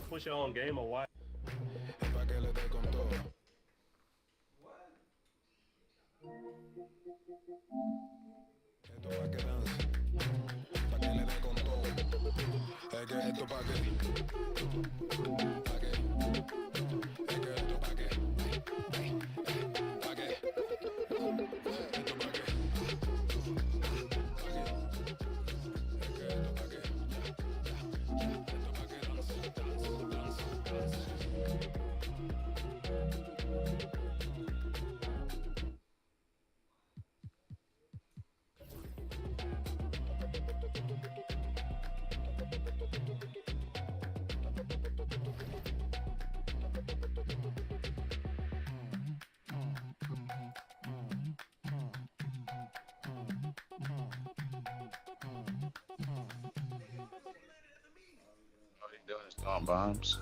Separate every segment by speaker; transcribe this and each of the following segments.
Speaker 1: Push your own game or what?
Speaker 2: All they doing is throwing bombs.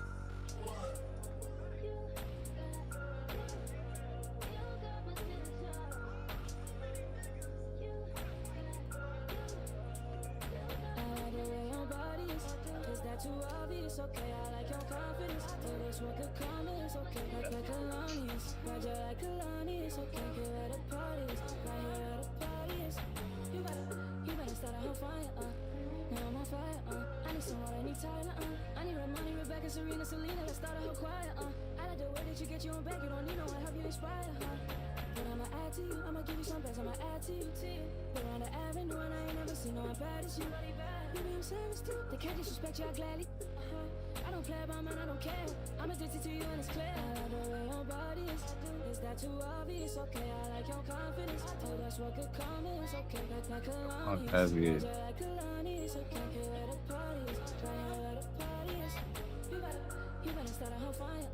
Speaker 3: Too obvious, okay, I like your confidence. Oh, that's what could come is okay. Like Kalani's, Roger like Kalani's, okay. Here at the parties, right here at the parties. You better start a whole fire, now I'm on fire, I need some water, I need Tyler, I need Ramoni, Rebecca, Serena, Selena, let's start a whole choir, I like the way that you get your own back, you don't need no one, help you inspire, But I'ma add to you, I'ma give you some best, I'ma add to you, Go around the avenue and I ain't never seen no one bad as you. Baby, I'm serious too, they can't disrespect you, I gladly. I don't play about man, I don't care. I'm addicted to you and it's clear. I like the way your body is that too obvious? Okay, I like your confidence. Oh, that's what could come is okay. Like Kalani's,
Speaker 2: Heavy.
Speaker 3: like Kalani's, okay. Here at the parties, right here at the parties. You better start a whole fire,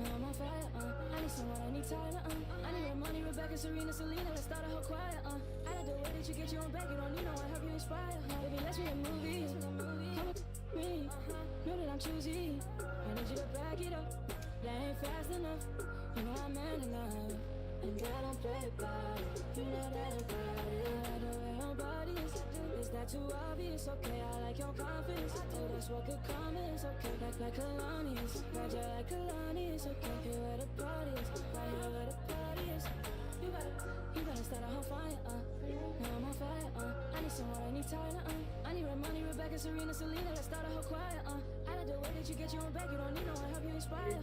Speaker 3: now I'm on fire, I need someone, I need Tyler, I need Ramoni, Rebecca, Serena, Selena, let's start a whole choir, I like the way that you get your own back, you don't need no one, help you inspire, Baby, let's be a movie, come with me, know that I'm choosy, I need you to back it up, that ain't fast enough, you know I'm man enough, and I don't play about it, you know that about it, I like the way your body is that too obvious? Okay, I like your confidence. Oh, that's what could come is okay. Like Kalani's, Roger like Kalani's, okay. Here at the parties, right here at the parties. You better start a whole fire, now I'm on fire, I need someone, I need Tyler, I need Ramoni, Rebecca, Serena, Selena, let's start a whole choir, I like the way that you get your own back, you don't need no one, help you inspire,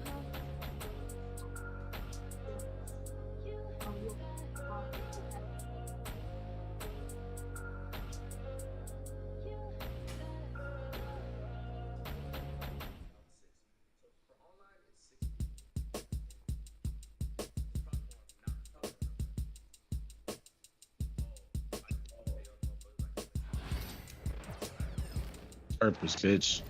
Speaker 2: Purpose, bitch.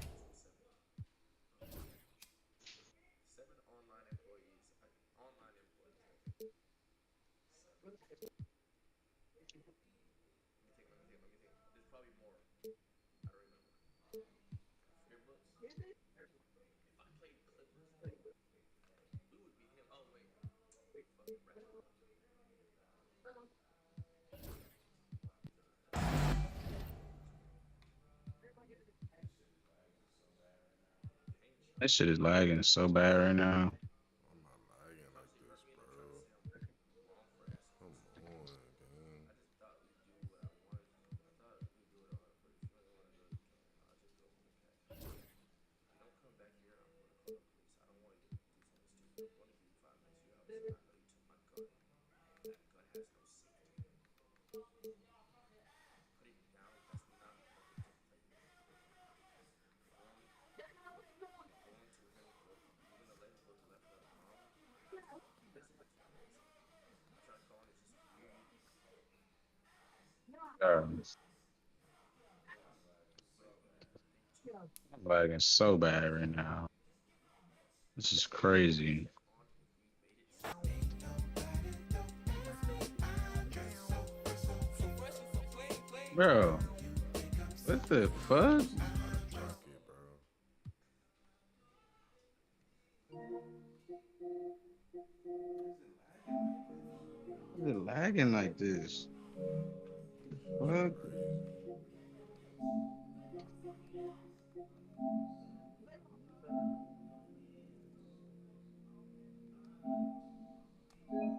Speaker 2: That shit is lagging so bad right now.
Speaker 4: I'm not lagging like this, bro. Come on, gang.
Speaker 2: I'm lagging so bad right now. This is crazy. Bro, what the fuck?
Speaker 4: Gotta clock it, bro.
Speaker 2: Why is it lagging like this? Fuck.
Speaker 4: Crazy.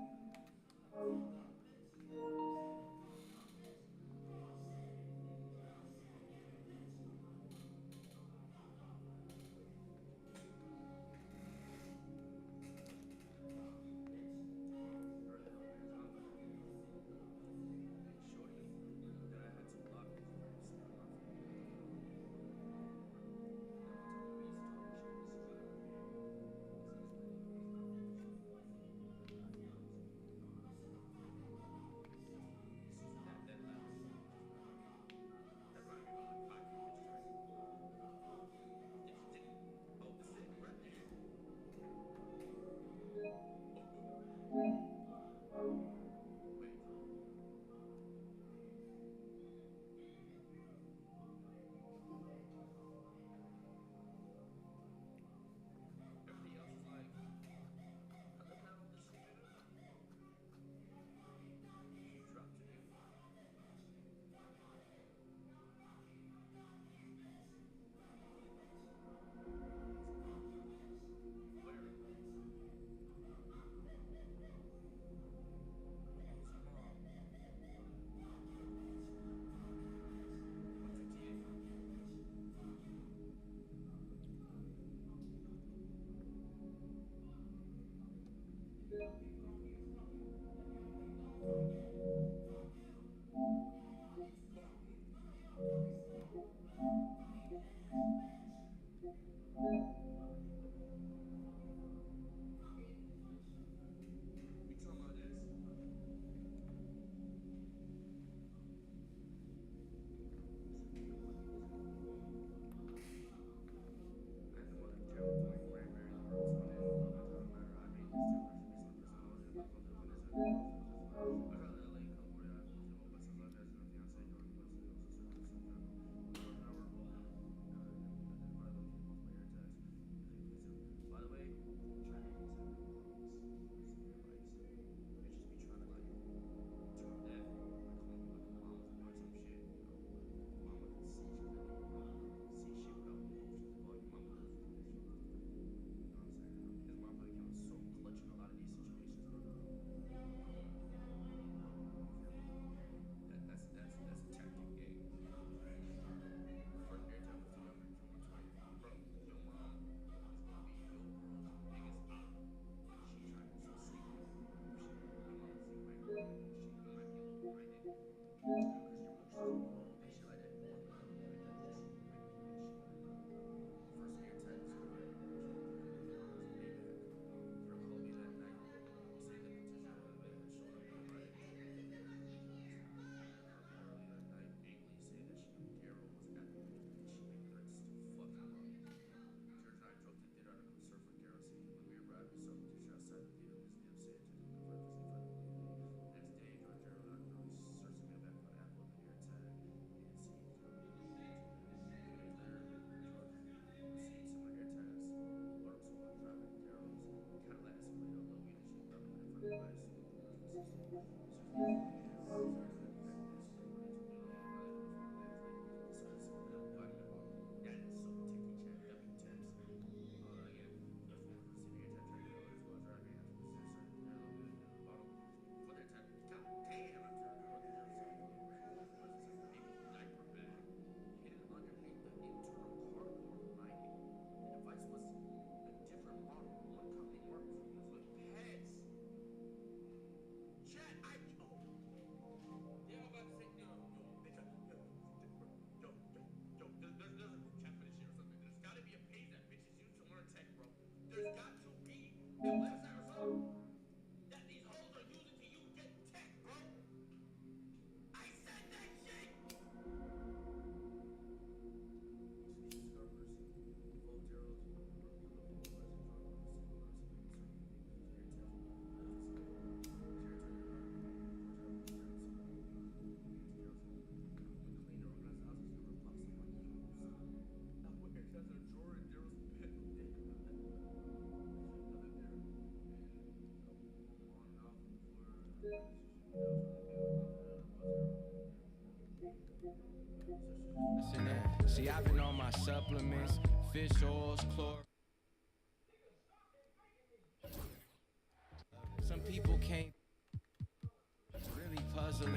Speaker 5: trusting it. See, I've been on my supplements, fish oils, chlor. Some people can't. It's really puzzling.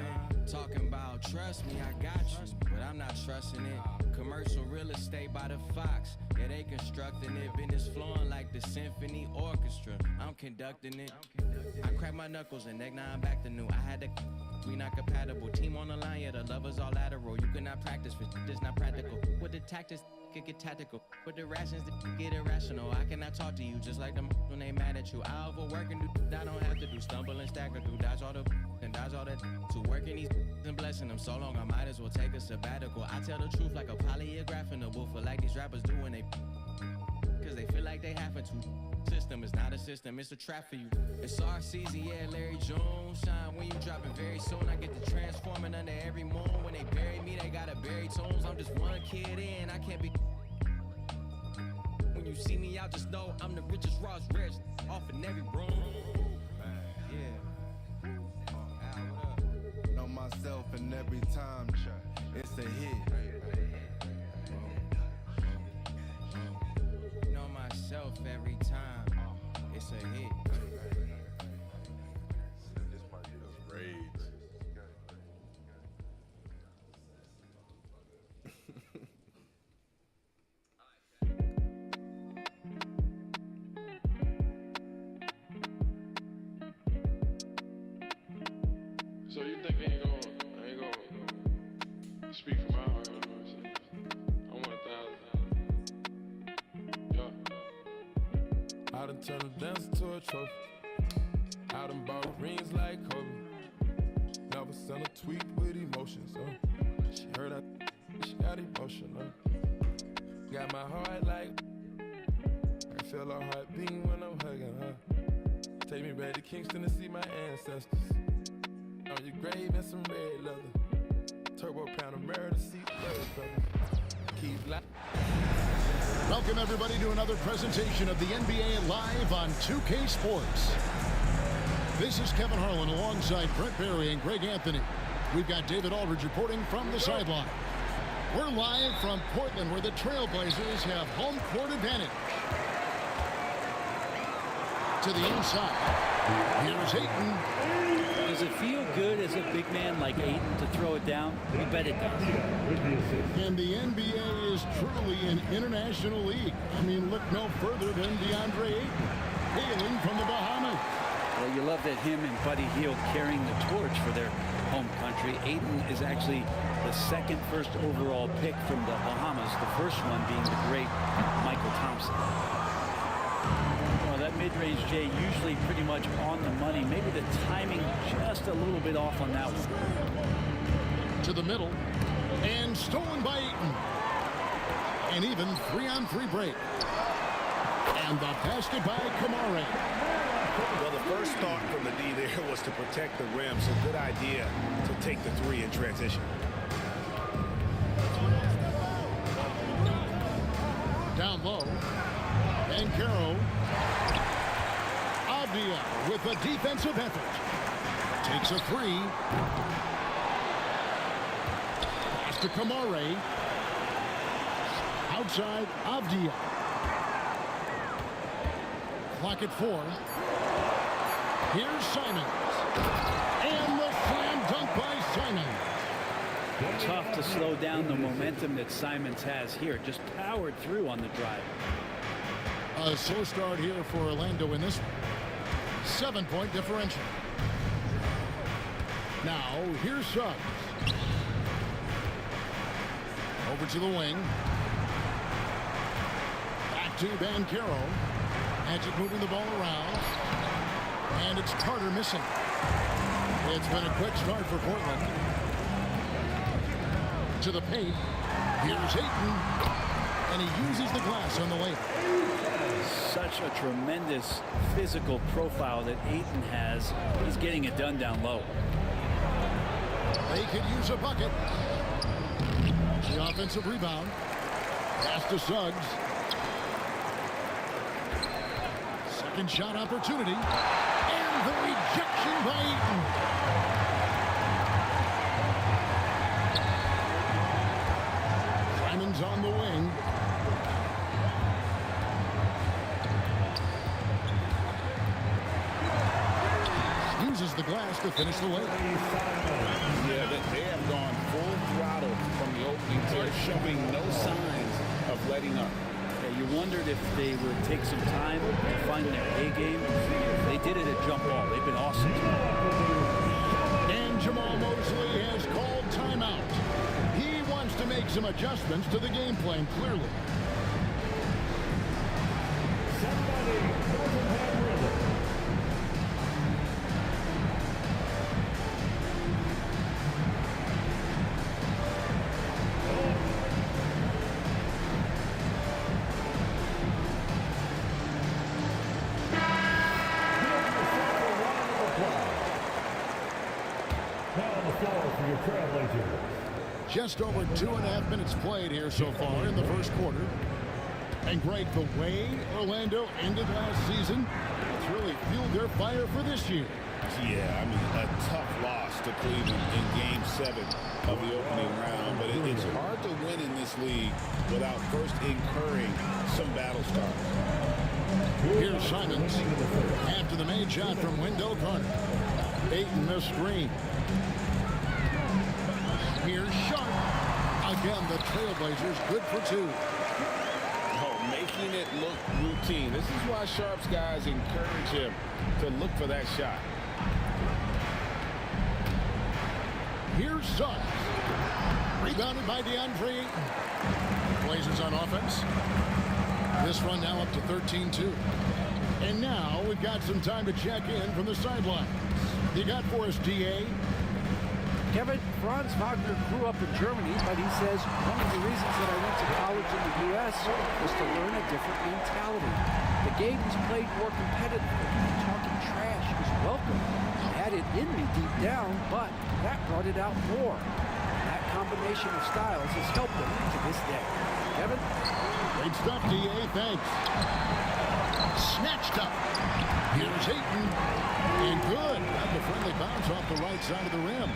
Speaker 5: Talking about trust me, I got you, but I'm not trusting it. Commercial real estate by the Fox, yeah, they constructing it. Business flowing like the symphony orchestra. I'm conducting it. I crack my knuckles and neck, now I'm back to new. I had to. We not compatible. Team on the line, yeah, the lovers all lateral. You cannot practice, it's not practical. With the tactics, get tactical. With the rations, get irrational. I cannot talk to you just like them when they mad at you. I overwork and do I don't have to do. Stumble and stagger through, dodge all the and dodge all that. To working these and blessing them so long, I might as well take a sabbatical. I tell the truth like a polygraph in a woofer, like these rappers do when they, cause they feel like they having to. System is not a system, it's a trap for you. It's RCZ, yeah, Larry Jones. Shine when you dropping very soon. I get to transforming under every moon. When they bury me, they gotta bury tones. I'm just one kid in, I can't be. When you see me out, just know I'm the richest, Ross rich, off in every room. Yeah. What up?
Speaker 6: Know myself and every time it's a hit.
Speaker 5: Know myself every time it's a hit.
Speaker 4: This part is rage.
Speaker 7: So you think I ain't gonna speak from my heart, you know what I'm saying? I want 1,000. Yeah.
Speaker 8: I done turned a dancer to a trophy. I done bought rings like Kobe. Never sent a tweet with emotions. She heard she got emotional. Got my heart like I feel her heart beating when I'm hugging her. Take me back to Kingston to see my ancestors. On your grave and some red leather. Turbo Panamera to see keep life.
Speaker 9: Welcome everybody to another presentation of the NBA Live on 2K Sports. This is Kevin Harlan alongside Brent Barry and Greg Anthony. We've got David Aldridge reporting from the sideline. We're live from Portland where the Trailblazers have home court advantage. To the inside. Here's Ayton.
Speaker 10: Does it feel good as a big man like Ayton to throw it down? You bet it does.
Speaker 9: And the NBA is truly an international league. I mean, look no further than DeAndre Ayton, hailing from the Bahamas.
Speaker 10: Well, you love that him and Buddy Hield carrying the torch for their home country. Ayton is actually the second first overall pick from the Bahamas, the first one being the great Michael Thompson. Well, that mid-range, Jay, usually pretty much on the money. Maybe the timing just a little bit off on that one.
Speaker 9: To the middle, and stolen by Ayton. An even 3-on-3 break. And the basket by Kamare.
Speaker 11: Well, the first thought from the D there was to protect the rim, so good idea to take the three in transition.
Speaker 9: Down low, Bankero. Avdia with a defensive effort. Takes a three. Pass to Kamare. Outside, Avdia. Clock at 4. Here's Simons. And the slam dunk by Simons.
Speaker 10: Tough to slow down the momentum that Simons has here. Just powered through on the drive.
Speaker 9: A slow start here for Orlando in this one. 7-point differential. Now, here's Suggs. Over to the wing. Back to Bankero. Magic moving the ball around. And it's Carter missing. It's been a quick start for Portland. To the paint. Here's Ayton. And he uses the glass on the layup.
Speaker 10: Such a tremendous physical profile that Ayton has. He's getting it done down low.
Speaker 9: They could use a bucket. The offensive rebound. Pass to Suggs. Second shot opportunity. And the rejection by Ayton. uses the glass to finish the layup.
Speaker 11: Yeah, they have gone full throttle from the opening tip, showing no signs of letting up.
Speaker 10: Yeah, you wondered if they would take some time to find their A game. They did it at jump ball. They've been awesome.
Speaker 9: And Jamal Mosley has called timeout. He wants to make some adjustments to the game plan, clearly. Just over 2.5 minutes played here so far in the first quarter. And Greg, the way Orlando ended last season, it's really fueled their fire for this year.
Speaker 11: Yeah, I mean, a tough loss to Cleveland in Game 7 of the opening round. But it's hard to win in this league without first incurring some battle scars.
Speaker 9: Here's Simons after the made shot from Wendell Carter. Ayton the screen. Here's Sharp. Again, the Trailblazers good for 2.
Speaker 11: Oh, making it look routine. This is why Sharp's guys encourage him to look for that shot.
Speaker 9: Here's Suggs. Rebounded by DeAndre Ayton. Blazers on offense. This run now up to 13-2. And now we've got some time to check in from the sidelines. You got for us, DA?
Speaker 12: Kevin, Franz Wagner grew up in Germany, but he says one of the reasons that I went to college in the U.S. was to learn a different mentality. The game was played more competitively. Talking trash was welcome. I had it in me deep down, but that brought it out more. That combination of styles has helped him to this day. Kevin?
Speaker 9: Great stuff, DA. Thanks. Snatched up. Here's Ayton. And good. Got the friendly bounce off the right side of the rim.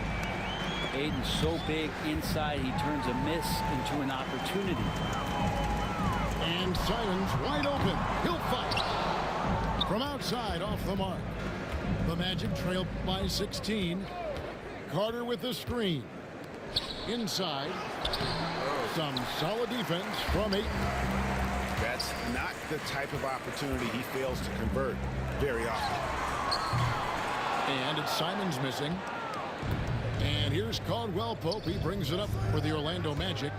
Speaker 10: Ayton's so big inside, he turns a miss into an opportunity.
Speaker 9: And Simons wide open. He'll fight. From outside, off the mark. The Magic trail by 16. Carter with the screen. Inside. Some solid defense from Ayton.
Speaker 11: That's not the type of opportunity he fails to convert very often.
Speaker 9: And it's Simons missing. And here's Caldwell Pope. He brings it up for the Orlando Magic.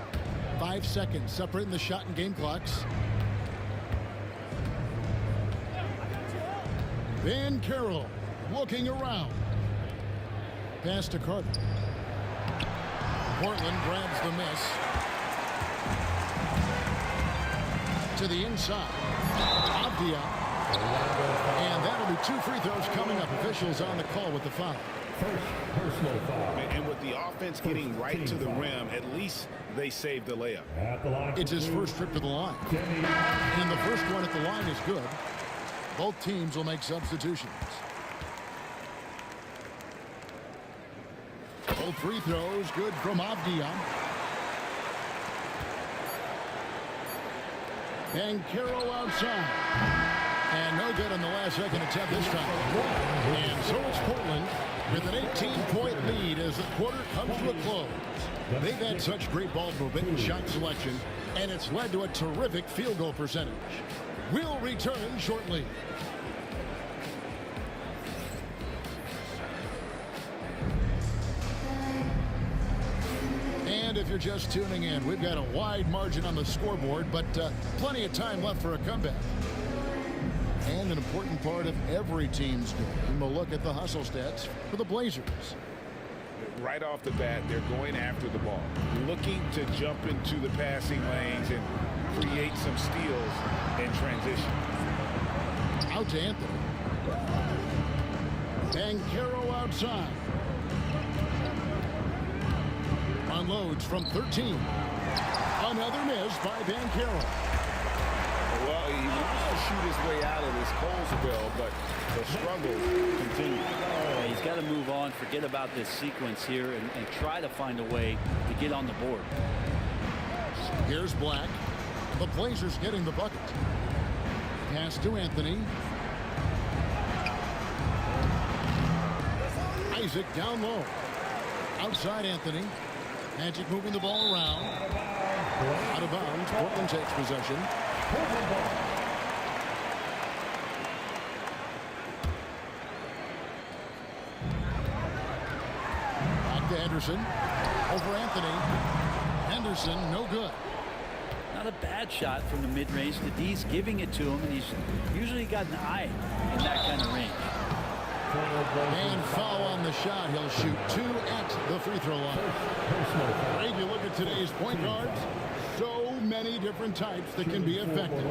Speaker 9: 5 seconds separating the shot and game clocks. Van Carroll looking around. Pass to Carter. Portland grabs the miss. To the inside. Avdia. And that'll be 2 free throws coming up. Officials on the call with the foul.
Speaker 13: Personal foul.
Speaker 11: And with the offense getting right to the rim, at least they saved the layup.
Speaker 9: It's his first trip to the line. And the first one at the line is good. Both teams will make substitutions. Both free throws good from Avdia. And Carroll outside. And no good on the last second attempt this time. And so it's Portland with an 18-point lead as the quarter comes to a close. They've had such great ball movement and shot selection, and it's led to a terrific field goal percentage. We'll return shortly. And if you're just tuning in, we've got a wide margin on the scoreboard, but plenty of time left for a comeback. And an important part of every team's game, we'll look at the hustle stats for the Blazers.
Speaker 11: Right off the bat, they're going after the ball, looking to jump into the passing lanes and create some steals in transition.
Speaker 9: Out to Anthony. And Carroll outside. Unloads from 13. Another miss by Van Carroll.
Speaker 11: Well, he wants to shoot his way out of this Colesville, but the struggle continues.
Speaker 10: Yeah, he's got to move on, forget about this sequence here, and try to find a way to get on the board.
Speaker 9: Here's Black. The Blazers getting the bucket. Pass to Anthony. Plays it down low. Outside Anthony. Magic moving the ball around. Out of bounds. Portland takes possession. Back to Henderson. Over Anthony. Henderson, no good.
Speaker 10: Not a bad shot from the mid-range. The D's giving it to him, and he's usually got an eye in that kind of range.
Speaker 9: And foul on the shot. He'll shoot 2 at the free throw line. Great, you look at today's point guards. So many different types that can be effective.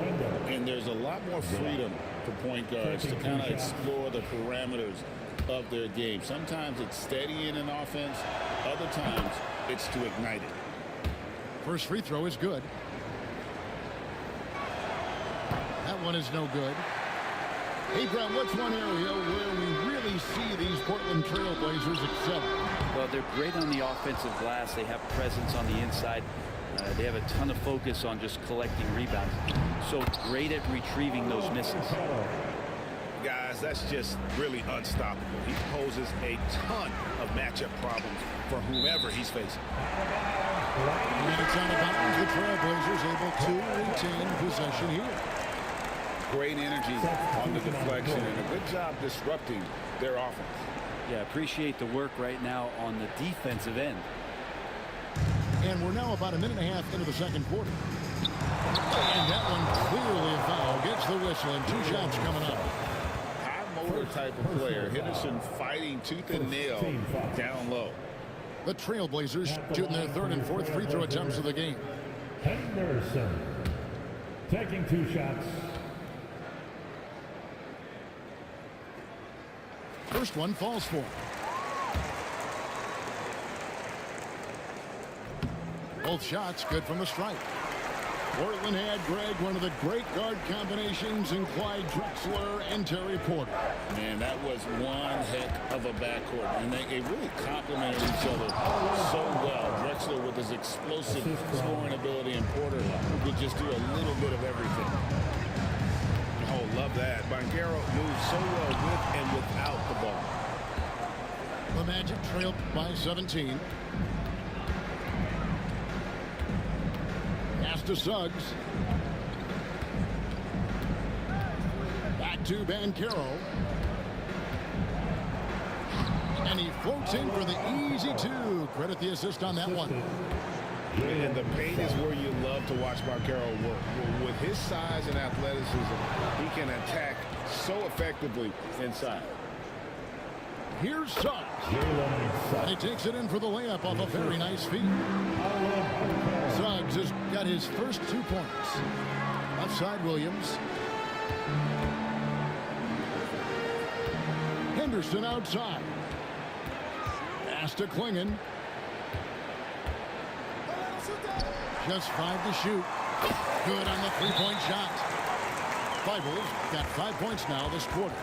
Speaker 11: And there's a lot more freedom for point guards to kind of explore the parameters of their game. Sometimes it's steadying an offense. Other times it's to ignite it.
Speaker 9: First free throw is good. That one is no good. Hey, Brett, what's one area where we really see these Portland Trail Blazers excel?
Speaker 10: Well, they're great on the offensive glass. They have presence on the inside. They have a ton of focus on just collecting rebounds. So great at retrieving those misses.
Speaker 11: Guys, that's just really unstoppable. He poses a ton of matchup problems for whomever he's facing.
Speaker 9: And it's out of bounds. The Trailblazers able to retain possession here.
Speaker 11: Great energy on the deflection and a good job disrupting their offense.
Speaker 10: Yeah, appreciate the work right now on the defensive end.
Speaker 9: And we're now about a minute and a half into the second quarter. And that one clearly a foul. Gets the whistle and 2 shots coming up.
Speaker 11: High motor type of player. Henderson fighting tooth and nail down low.
Speaker 9: The Trailblazers shooting their 3rd and 4th free throw attempts of the game.
Speaker 13: Henderson taking 2 shots.
Speaker 9: First one falls for. Both shots good from the stripe. Portland had, Greg, one of the great guard combinations in Clyde Drexler and Terry Porter.
Speaker 11: Man, that was one heck of a backcourt, and they really complemented each other so well. Drexler with his explosive scoring ability, and Porter who could just do a little bit of everything. Oh, love that. Banchero moves so well with and without the ball.
Speaker 9: The Magic trailed by 17. Pass to Suggs. Back to Banchero. And he floats in for the easy 2. Credit the assist on that one.
Speaker 11: And the paint is where you love to watch Banchero work. With his size and athleticism, he can attack so effectively inside.
Speaker 9: Here's Suggs. And he takes it in for the layup off a very nice feed. Suggs has got his first 2 points. Outside Williams. Henderson outside. Pass to Klingon. Just 5 to shoot. Good on the 3-point shot. Bibles got 5 points now this quarter.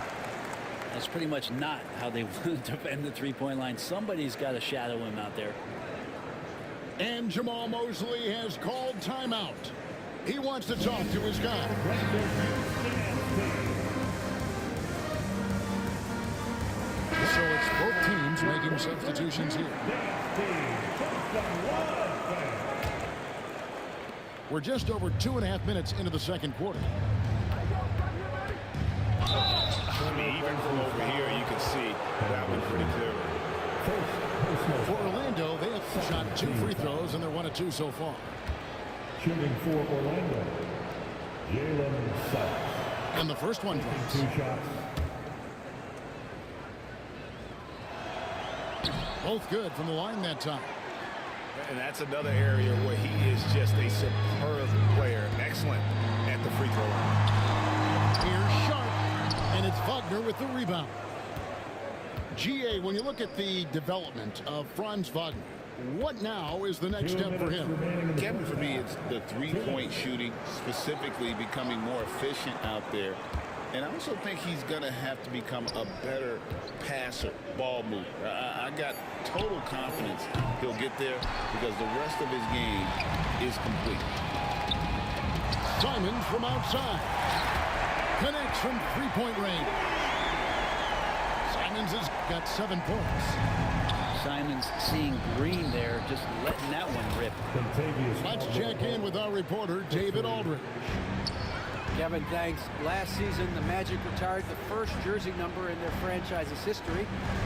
Speaker 10: That's pretty much not how they want to defend the 3-point line. Somebody's got to shadow him out there.
Speaker 9: And Jamal Mosley has called timeout. He wants to talk to his guy. So it's both teams making substitutions here. We're just over 2.5 minutes into the second quarter.
Speaker 11: I mean, even from over here, you can see that one pretty clearly.
Speaker 9: For Orlando, they have shot 2 free throws, and they're 1 of 2 so far.
Speaker 13: Shooting for Orlando, Jalen Suggs.
Speaker 9: And the first one drops.
Speaker 13: 2 shots.
Speaker 9: Both good from the line that time.
Speaker 11: And that's another area where he is just a superb player. Excellent at the free throw line.
Speaker 9: Here's Sharp, and it's Wagner with the rebound. GA, when you look at the development of Franz Wagner, what now is the next step for him?
Speaker 11: Kevin, for me, it's the 3-point shooting, specifically becoming more efficient out there. And I also think he's going to have to become a better passer, ball mover. I got total confidence he'll get there because the rest of his game is complete.
Speaker 9: Simons from outside. Connects from 3-point range. Simons has got 7 points.
Speaker 10: Simons seeing green there, just letting that one rip.
Speaker 9: Let's check in with our reporter, David Aldridge.
Speaker 12: Kevin, thanks. Last season, the Magic retired the first jersey number in their franchise's history,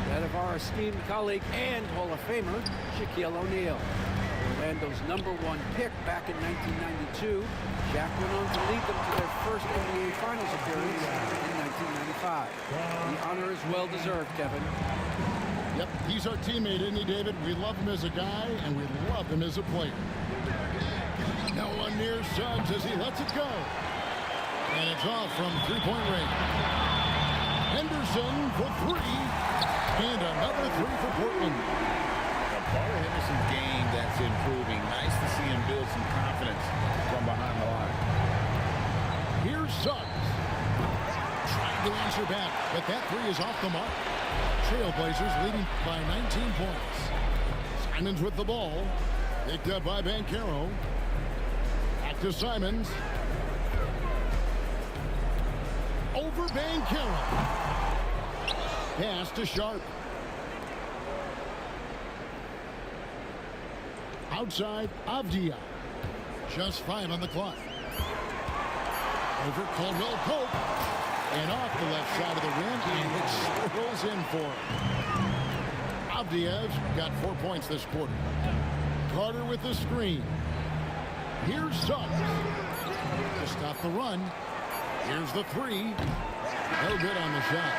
Speaker 12: that of our esteemed colleague and Hall of Famer, Shaquille O'Neal. Orlando's #1 pick back in 1992, Shaq went on to lead them to their first NBA Finals appearance in 1995. The honor is well-deserved, Kevin.
Speaker 9: Yep, he's our teammate, isn't he, David? We love him as a guy, and we love him as a player. No one near Suggs as he lets it go. And it's off from three-point range. Henderson for 3. And another 3 for Portland.
Speaker 11: Part of Henderson's game that's improving. Nice to see him build some confidence from behind the line.
Speaker 9: Here's Suggs. Trying to answer back, but that 3 is off the mark. Trailblazers leading by 19 points. Simons with the ball. Picked up by Banchero. Back to Simons. Over Banchero. Pass to Sharp. Outside, Avdia. Just 5 on the clock. Over Caldwell Pope. And off the left side of the rim, and it swirls in for him. Avdia's got 4 points this quarter. Carter with the screen. Here's Suggs. Just off the run. Here's the 3. No good on the shot.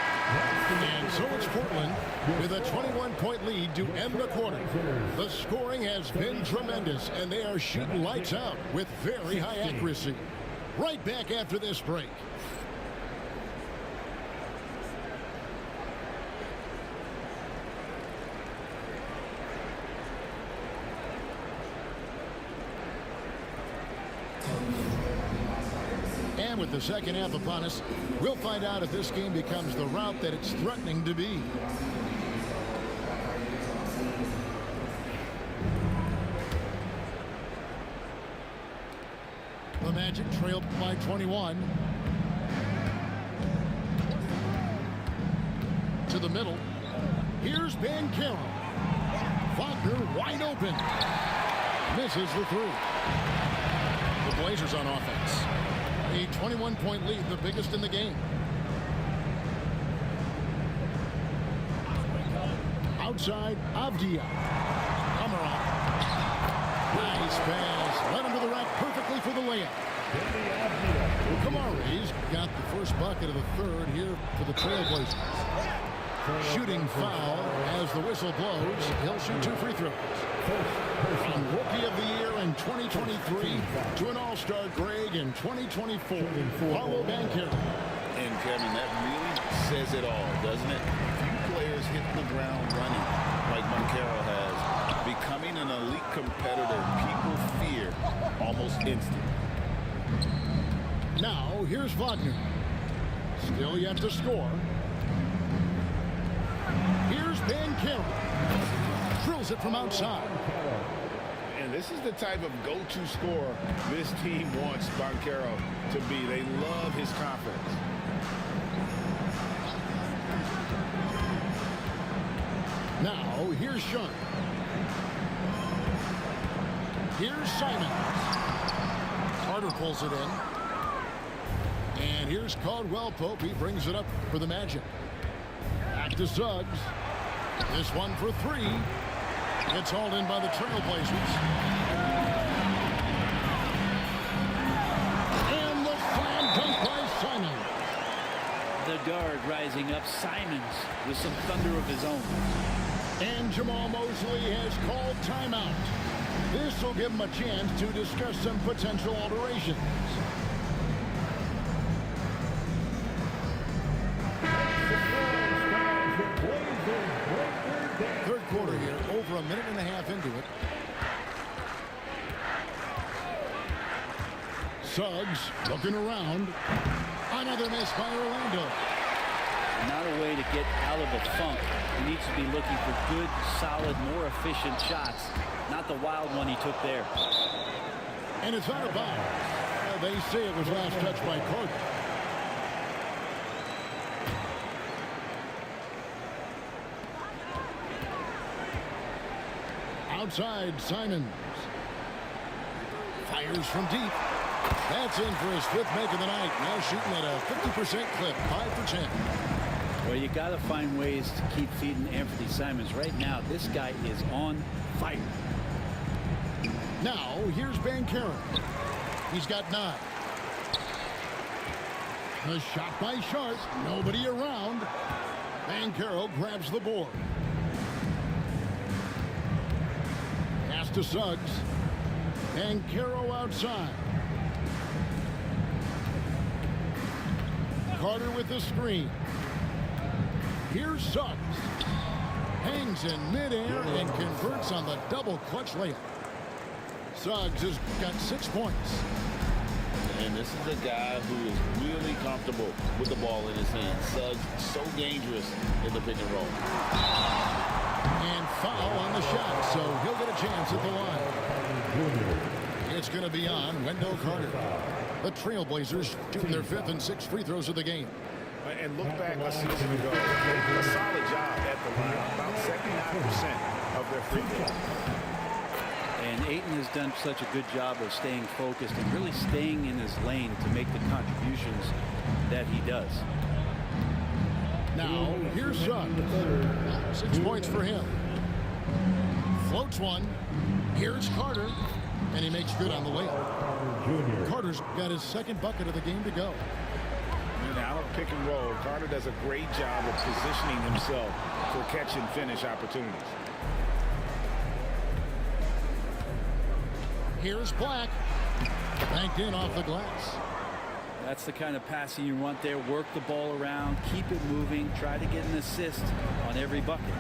Speaker 9: And so it's Portland with a 21-point lead to end the quarter. The scoring has been tremendous, and they are shooting lights out with very high accuracy. Right back after this break. And with the second half upon us, we'll find out if this game becomes the route that it's threatening to be. The Magic trailed by 21. To the middle. Here's Banchero. Wagner wide open. Misses the 3. The Blazers on offense. A 21-point lead, the biggest in the game. Outside, Avdia. Amarov. Nice pass. Led him to the rack perfectly for the layup. Kamari's got the first bucket of the third here for the Trailblazers. Shooting foul as the whistle blows. He'll shoot 2 free throws. From Rookie of the Year in 2023 to an All-Star Greg in 2024. Paulo Banchero.
Speaker 11: And Kevin, that really says it all, doesn't it? Few players hit the ground running like Banchero has. Becoming an elite competitor, people fear almost instant.
Speaker 9: Now, here's Wagner. Still yet to score. Here's Banchero. Drills it from outside.
Speaker 11: And this is the type of go-to scorer this team wants Banchero to be. They love his confidence.
Speaker 9: Now, here's Sharp. Here's Simons. Carter pulls it in. And here's Caldwell Pope. He brings it up for the Magic. Back to Suggs. This one for 3. It's hauled in by the Trailblazers. And the slam dunk by Simons.
Speaker 10: The guard rising up. Simons with some thunder of his own.
Speaker 9: And Jamal Mosley has called timeout. This will give him a chance to discuss some potential alterations. Third quarter here, over a minute and a half into it. Suggs looking around. Another miss by Orlando.
Speaker 10: Not a way to get out of a funk. He needs to be looking for good, solid, more efficient shots. Not the wild one he took there.
Speaker 9: And it's out of bounds. They say it was last touched by Carter. outside, Simons. Fires from deep. That's in for his 5th make of the night. Now shooting at a 50% clip, 5 for 10.
Speaker 10: Well, you got to find ways to keep feeding Anthony Simons. Right now, this guy is on fire.
Speaker 9: Now, here's Bankero. He's got 9. The shot by Sharp. Nobody around. Bankero grabs the board. Pass to Suggs. Bankero outside. Carter with the screen. Here's Suggs. Hangs in midair and converts on the double clutch layup. Suggs has got 6 points.
Speaker 11: And this is a guy who is really comfortable with the ball in his hands. Suggs so dangerous in the pick and roll.
Speaker 9: And foul on the shot, so he'll get a chance at the line. It's going to be on Wendell Carter. The Trailblazers shooting their 5th and 6th free throws of the game.
Speaker 14: And look back a season ago, a solid job at the line, about 79% of their free throws.
Speaker 10: And Ayton has done such a good job of staying focused and really staying in his lane to make the contributions that he does.
Speaker 9: Now, here's Suggs. 6 points for him. Floats one. Here's Carter. And he makes good on the layup. Carter's got his 2nd bucket of the game to go.
Speaker 14: And out of pick and roll, Carter does a great job of positioning himself for catch and finish opportunities.
Speaker 9: Here's Black. Banked in off the glass.
Speaker 10: That's the kind of passing you want there. Work the ball around, keep it moving, try to get an assist on every bucket.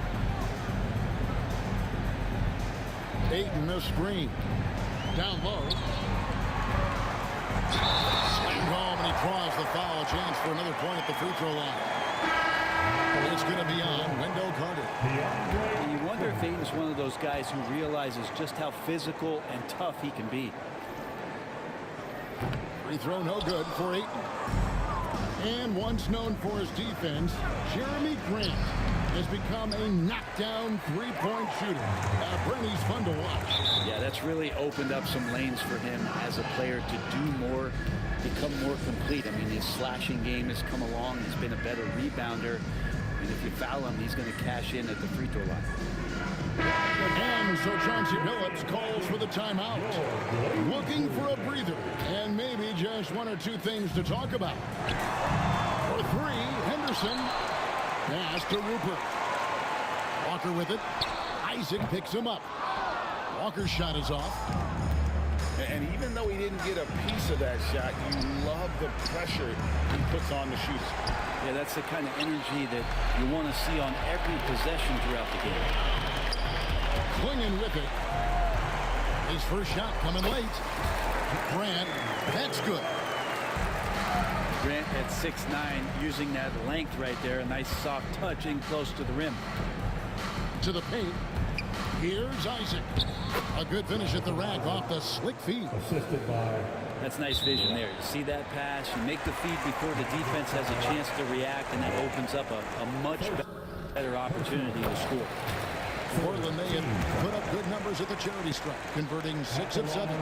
Speaker 9: Ayton the screen. Down low. Slammed home, and he draws the foul. A chance for another point at the free throw line. It's going to be on Wendell Carter.
Speaker 10: And you wonder if Ayton's one of those guys who realizes just how physical and tough he can be.
Speaker 9: Free throw no good for Ayton. And once known for his defense, Jeremy Grant has become a knockdown three-point shooter. Bernie's fun to watch.
Speaker 10: Yeah, that's really opened up some lanes for him as a player to do more, become more complete. I mean, his slashing game has come along. He's been a better rebounder. And if you foul him, he's going to cash in at the free throw line.
Speaker 9: And so Chauncey Billups calls for the timeout. Looking for a breather and maybe just 1 or 2 things to talk about. For 3, Henderson. Pass to Rupert. Walker with it. Isaac picks him up. Walker's shot is off.
Speaker 14: And even though he didn't get a piece of that shot, you love the pressure he puts on the shooters.
Speaker 10: Yeah, that's the kind of energy that you want to see on every possession throughout the game.
Speaker 9: Clinging with it. His first shot coming late. Grant, that's good.
Speaker 10: Grant at 6'9", using that length right there. A nice soft touch in close to the rim.
Speaker 9: To the paint. Here's Isaac. A good finish at the rack off the slick feed.
Speaker 13: Assisted by...
Speaker 10: That's nice vision there. You see that pass, you make the feed before the defense has a chance to react, and that opens up a much better opportunity to score.
Speaker 9: Portland, they had put up good numbers at the charity stripe, converting 6 of 7.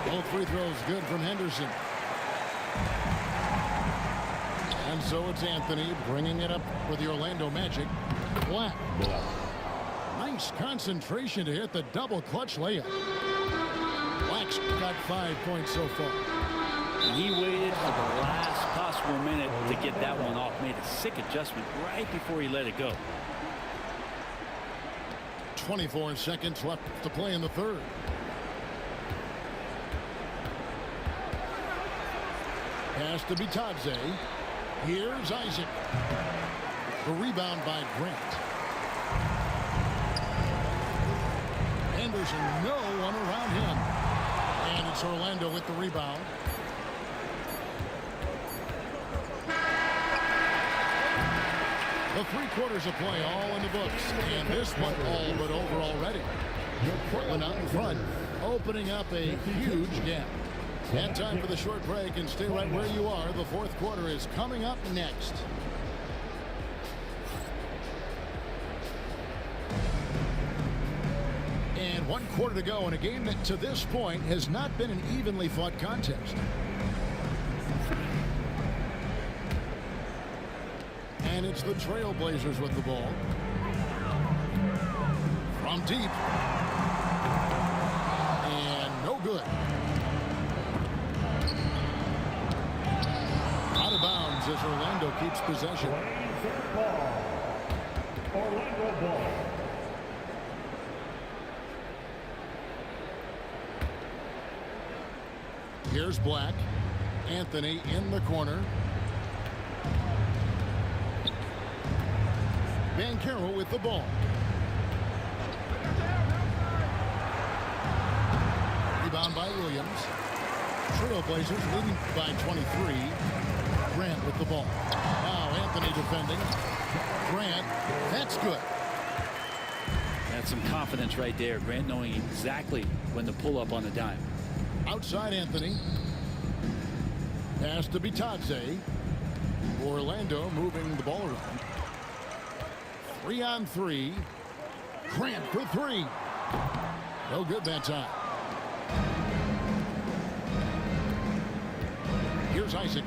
Speaker 9: Both free throws good from Henderson. And so it's Anthony bringing it up for the Orlando Magic. Black. Nice concentration to hit the double clutch layup. Black's got 5 points so far.
Speaker 10: And he waited for the last possible minute to get that one off. Made a sick adjustment right before he let it go.
Speaker 9: 24 seconds left to play in the third. Pass to Bitadze. Here's Isaac. The rebound by Grant. Henderson, no one around him. And it's Orlando with the rebound. The 3 quarters of play all in the books. And this one all but over already. Portland out in front, opening up a huge gap. And time for the short break, and stay right where you are. The 4th quarter is coming up next. And 1 quarter to go in a game that to this point has not been an evenly fought contest. And it's the Trailblazers with the ball. From deep. And no good. Out of bounds as Orlando keeps possession.
Speaker 13: Orlando ball.
Speaker 9: Here's Black. Anthony in the corner. Banchero with the ball. Rebound by Williams. Trailblazers leading by 23. Grant with the ball. Now Anthony defending. Grant, that's good.
Speaker 10: That's some confidence right there. Grant knowing exactly when to pull up on the dime.
Speaker 9: Outside Anthony. Pass to Bitadze. Orlando moving the ball around. 3-on-3. Grant for 3. No good that time. Here's Isaac.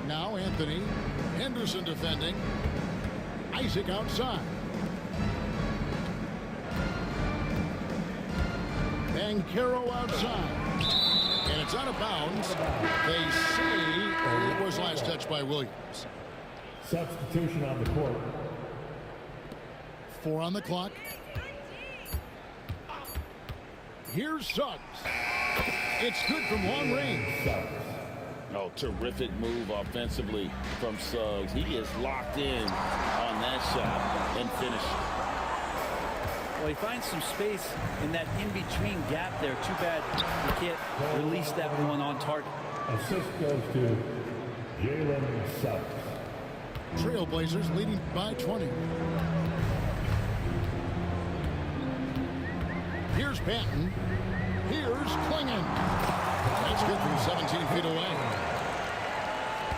Speaker 9: Now Anthony. Henderson defending. Isaac outside. Banchero outside. And it's out of bounds. They say it was last touched by Williams.
Speaker 13: Substitution on the court.
Speaker 9: 4 on the clock. Here's Suggs. It's good from long range.
Speaker 11: Oh, terrific move offensively from Suggs. He is locked in on that shot and finished.
Speaker 10: Well, he finds some space in that in-between gap there. Too bad he can't release that one on target.
Speaker 13: Assist goes to Jalen Suggs.
Speaker 9: Trailblazers leading by 20. Here's Banton. Here's Klingon. That's good from 17 feet away.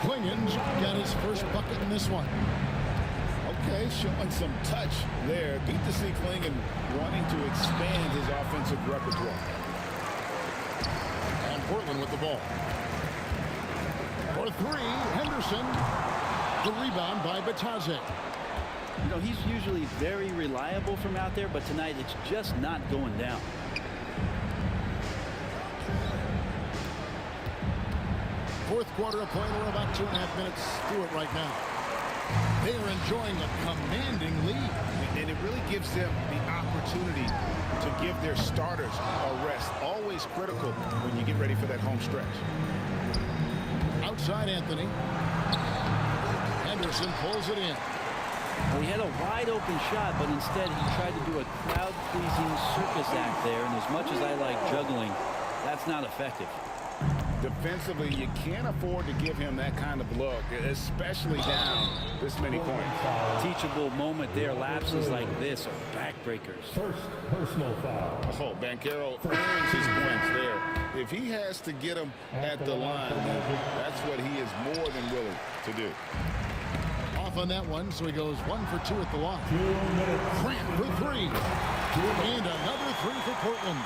Speaker 9: Klingon's got his first bucket in this one.
Speaker 14: Okay, showing some touch there. Good to see Klingon wanting to expand his offensive repertoire.
Speaker 9: And Portland with the ball. For 3, Henderson. The rebound by Bitadze.
Speaker 10: You know, he's usually very reliable from out there, but tonight it's just not going down.
Speaker 9: Fourth quarter of play. We're about 2.5 minutes through it right now. They are enjoying a commanding lead.
Speaker 14: And it really gives them the opportunity to give their starters a rest. Always critical when you get ready for that home stretch.
Speaker 9: Outside Anthony. Henderson pulls it in.
Speaker 10: Well, he had a wide open shot, but instead he tried to do a crowd-pleasing circus act there. And as much as I like juggling, that's not effective.
Speaker 14: Defensively, you can't afford to give him that kind of look, especially down this many points.
Speaker 10: Teachable moment there. Lapses like this are backbreakers.
Speaker 13: First personal foul.
Speaker 14: Oh, Banchero earns his points there. If he has to get them at the line, that's what he is more than willing to do.
Speaker 9: Off on that one, so he goes 1 for 2 at the line. Grant for 3. And another 3 for Portland.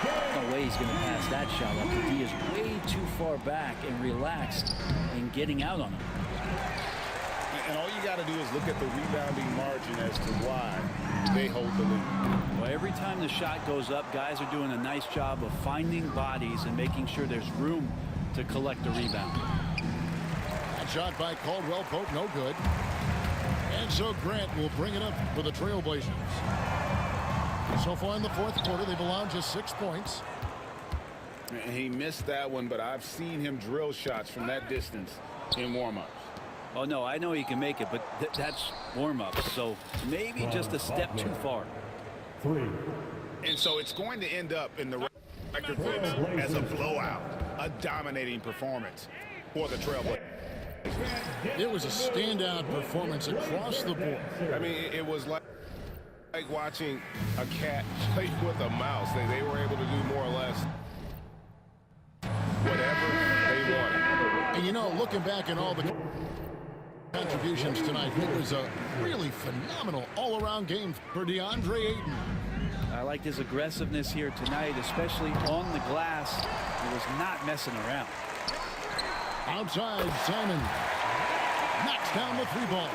Speaker 10: No way he's going to pass that shot up. He is way too far back and relaxed in getting out on him.
Speaker 14: And all you got to do is look at the rebounding margin as to why they hold the lead.
Speaker 10: Well, every time the shot goes up, guys are doing a nice job of finding bodies and making sure there's room to collect the rebound.
Speaker 9: That shot by Caldwell Pope, no good. And so Grant will bring it up for the Trailblazers. So far in the fourth quarter, they've allowed just 6 points.
Speaker 14: He missed that one, but I've seen him drill shots from that distance in warm-ups.
Speaker 10: Oh, no, I know he can make it, but that's warm-ups, so maybe just a step too far.
Speaker 13: 3.
Speaker 14: And so it's going to end up in the record books as a blowout, a dominating performance for the Trailblazers.
Speaker 9: It was a standout performance across the board.
Speaker 7: I mean, it was like watching a cat play with a mouse. They were able to do more or less whatever they wanted.
Speaker 9: And you know, looking back at all the contributions tonight, it was a really phenomenal all-around game for DeAndre Ayton.
Speaker 10: I liked his aggressiveness here tonight, especially on the glass. He was not messing around.
Speaker 9: Outside, Simon knocks down the 3-ball.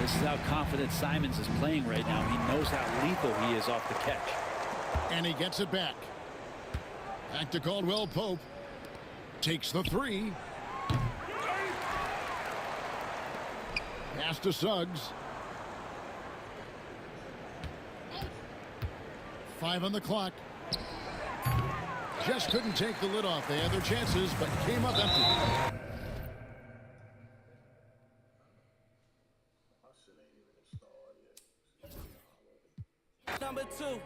Speaker 10: This is how confident Simons is playing right now. He knows how lethal he is off the catch.
Speaker 9: And he gets it back. Back to Caldwell Pope. Takes the 3. Pass to Suggs. 5 on the clock. Just couldn't take the lid off. They had their chances, but came up empty.
Speaker 5: Number 2,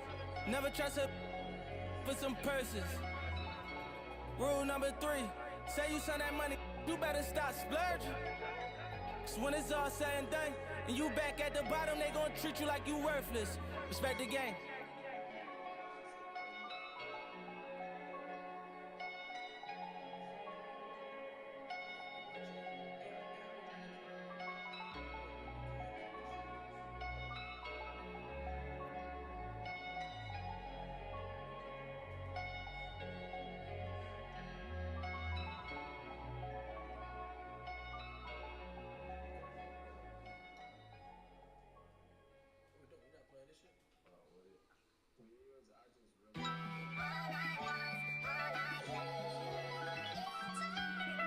Speaker 5: never trust her for some purses. Rule number 3, say you send that money, you better stop splurging. So when it's all said and done, and you back at the bottom, they gonna treat you like you worthless. Respect the game.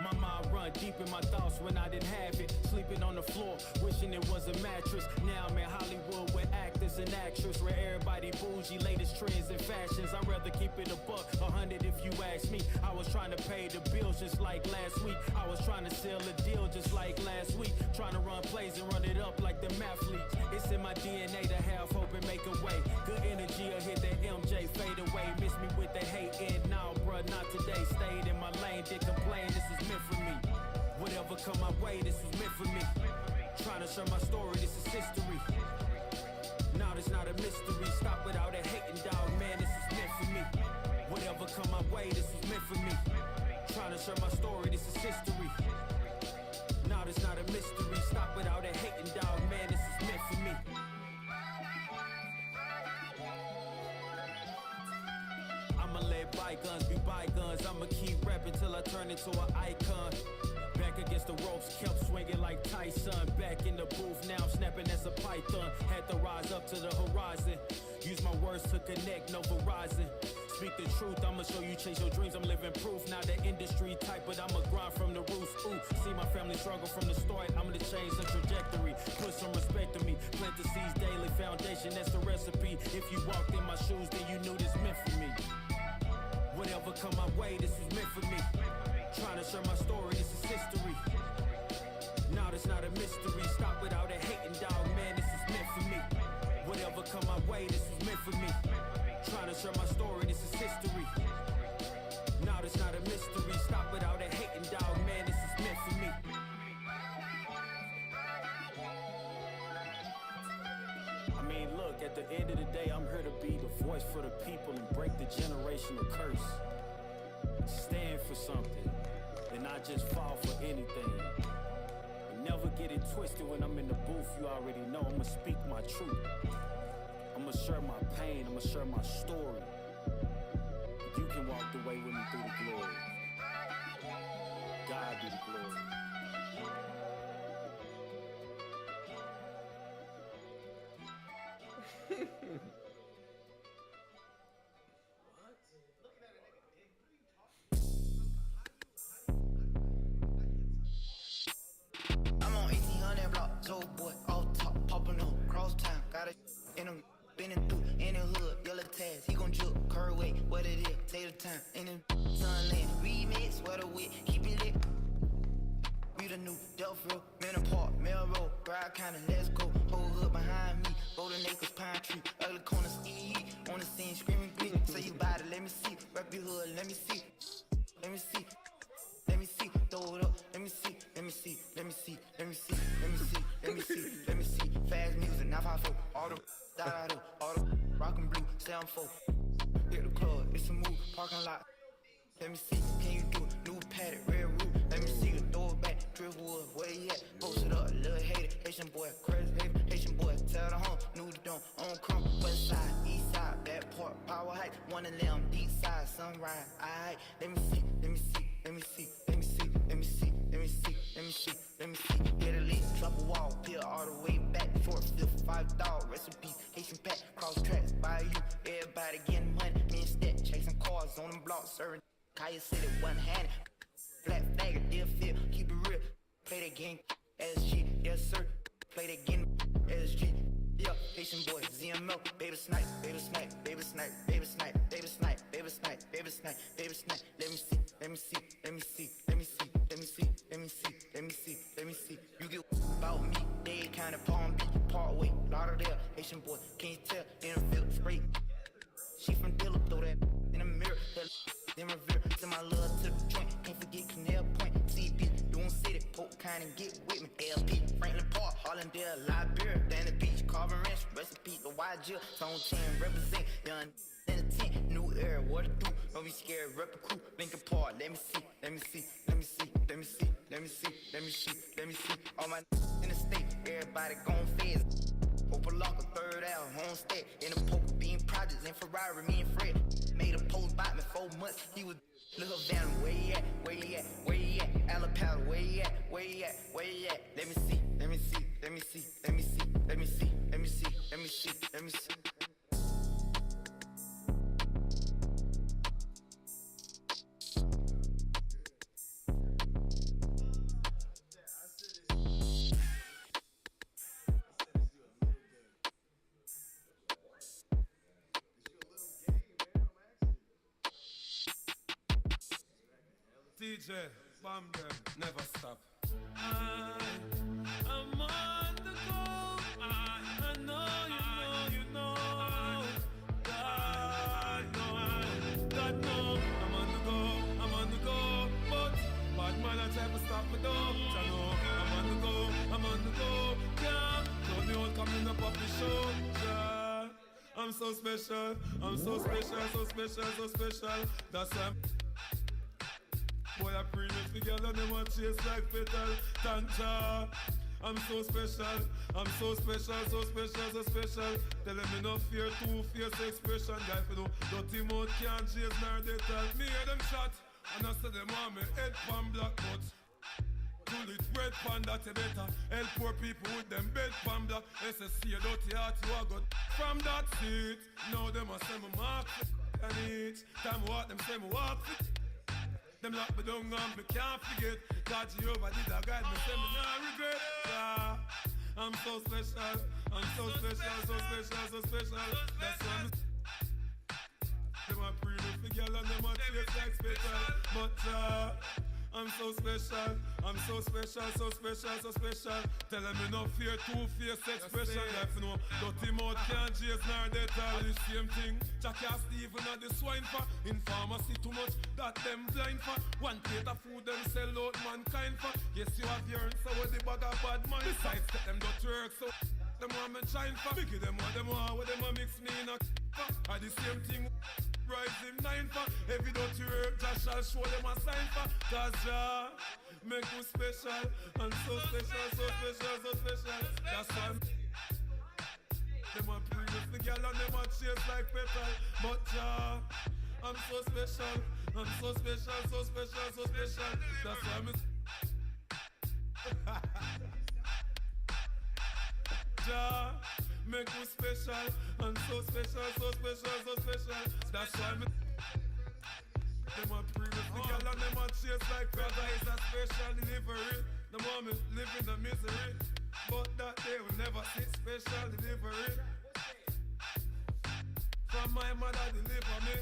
Speaker 5: My mind run deep in my thoughts when I didn't have it. Sleeping on the floor, wishing it was a mattress. Now I'm in Hollywood with actors and actresses, where everybody bougie, latest trends and fashions. I'd rather keep it a buck, 100 if you ask me. I was trying to pay the bills just like last week. I was trying to sell a deal just like last week. Trying to run plays and run it up like the mathletes. It's in my DNA to have hope and make a way. Good energy will hit that MJ fade away. Miss me with the hate and now, bruh, not today. Stayed in my lane, did complain, this was meant for me. Whatever come my way, this was meant for me. Trying to share my story, this is history. Now it's not a mystery. Stop without a hating, dog, man, this is meant for me. Whatever come my way, this was meant for me. Trying to share my story, this is history. Now it's not a mystery. Stop without a hating, dog, man, this is meant for me. I'ma let bygones be bygones. I'ma keep rapping till I turn into an icon. Back against the ropes, kept swinging like Tyson. Back in the booth, now I'm snapping as a python. Had to rise up to the horizon. Use my words to connect, no Verizon. Speak the truth, I'ma show you chase your dreams. I'm living proof, not the industry type, but I'ma grind from the roots. Ooh, see my family struggle from the start. I'm gonna change the trajectory. Put some respect to me. Plant the seeds daily, foundation, that's the recipe. If you walked in my shoes, then you knew this meant for me. Whatever come my way, this was meant for me. Trying to share my story, this is history. Now it's not a mystery. Stop without a hating, dog, man, this is meant for me. Whatever come my way, this is meant for me. Trying to share my story, this is history. Now it's not a mystery. Stop without a hating, dog, man, this is meant for me. I mean, look, at the end of the day, I'm here to be the voice for the people and break the generational curse. Stand for something and not just fall for anything. And never get it twisted when I'm in the booth. You already know I'ma speak my truth. I'ma share my pain, I'ma share my story. You can walk the way with me through the glory. God be the glory.
Speaker 15: I'm on 1800 block, so boy, all top, popping up, cross town, got a in him, bending through, in the hood, yellow tags, he gon' juke, curve way, what it is, take the time, in the sunland, remix, what a wit, keep it lit. We the new Delphia, Manor Park, Melrose, Bride County, let's go, whole hood behind me, Golden Acres, Pine Tree, ugly corner, ski, on the scene, screaming glee, say you bout it, let me see, rap your hood, let me see, let me see. Let me see, throw it up, let me see, let me see, let me see, let me see, let me see, let me see, let me see. Fast music, 954, all the rock and blue, 7-4. Hit the club, it's a move, parking lot. Let me see, can you do it? New paddock, red roof. Let me see you throw it back, driftwood, where you at? Post it up, little hater, Haitian boy, crazy hater, Haitian boy, tell the home, new the dome, on come, west side, east side. Tower Heights, one of them, deep side, sunrise. Alright, let me see, let me see, let me see, let me see, let me see, let me see, let me see, let me see. Get a lick, drop a wall, peel all the way back, 4th, 5th, 5 dog, recipe, Haitian pack, cross tracks, by you, everybody getting money, me and Stat, chasing cars on them blocks, serving. Kaya City, one-handed, flat flagger, deal feel, keep it real, play that game, SG, yes sir, play that game, SG. Yeah, Haitian boy, ZMO, baby snipe, baby snipe, baby snipe, baby snipe, baby snipe, baby snipe, baby snipe, baby snipe. Let me see, let me see, let me see, let me see, let me see, let me see, let me see, let me see. You get about me, they kind of Palm Beach, Parkway, Lauderdale, Haitian boy, can you tell? Interfield, spray. She from Dilla, throw that in the mirror, then revere. Send my love to the joint, can't forget Canal Point, CB, doing city, poke kind and get with me. LP, Franklin Park, Hollandale, Liberia, Danny Beach, Carvin Ranch, recipe, the wide jill, Tone 10, represent, young in the tent, new era, what to do, don't be scared, rep a crew, Lincoln Park, let me see, let me see, let me see, let me see, let me see, let me see, let me see, all my in the state, everybody gon' fizz. Opalaka, 3rd out, homestead, in the poker bean projects, in Ferrari, me and Fred made a post by me 4 months. He was little van, where he at, where he at, where he at, Alabama, where he at, where he at, where he at. Let me see, let me see, let me see, let me see, let me see, let me see, let me see, let me see.
Speaker 8: DJ, bam them, never stop. I'm on the go. I know you know. God know. I'm on the go. But bad man I try to stop me though. I know I'm on the go. Yeah, told me all coming up off the show. Yeah, I'm so special. I'm so special, so special, so special. That's why boy, I preach the girl and them a chase like petal. Tanja, I'm so special. I'm so special, so special, so special. Tell them me no fear, two-face expression. Guy, you know, dirty mouth can't chase nor they tell. Me hear them shot, and I say them want me head pan black but pull it red pan that you better. Help poor people with them bed pan black. SSC a dirty heart you a got from that seat. Now them a say me mark and each time what them say me walk fit. Them lock me down and me can't forget. God Jehovah did a guide me, say me not regret. Yeah, I'm so special, I'm so special, so special, so special. That's why me them a pre with the girl and them a chase like special. But I'm so special, I'm so special, so special, so special. Tell them me no fear, two-face expression. Like you know, dirty mouth can't chase nor they tell the same thing. Jackie Stephen at the swine for. In pharmacy too much, that them blind for. One plate of food them sell out mankind for. Yes, you have your answer with the bag of bad mind. Besides, get them dirty work, so them want me shine for. Biggie them what them a mix me in a for. Are the same thing. Rise him 9 for. Every dirty work, Josh shall show them a sign for. Cause Jah make you special. And so special, so special, so special. That's why them a play with the girl and them a chase like petal. But Jah, I'm so special. I'm so special, so special, so special. That's why me Jah make you special, and so special, so special, so special. That's why me them a pre with the girl and them a chase like brother is a special delivery. The moment live in the misery, but that day will never see special delivery. From my mother deliver me.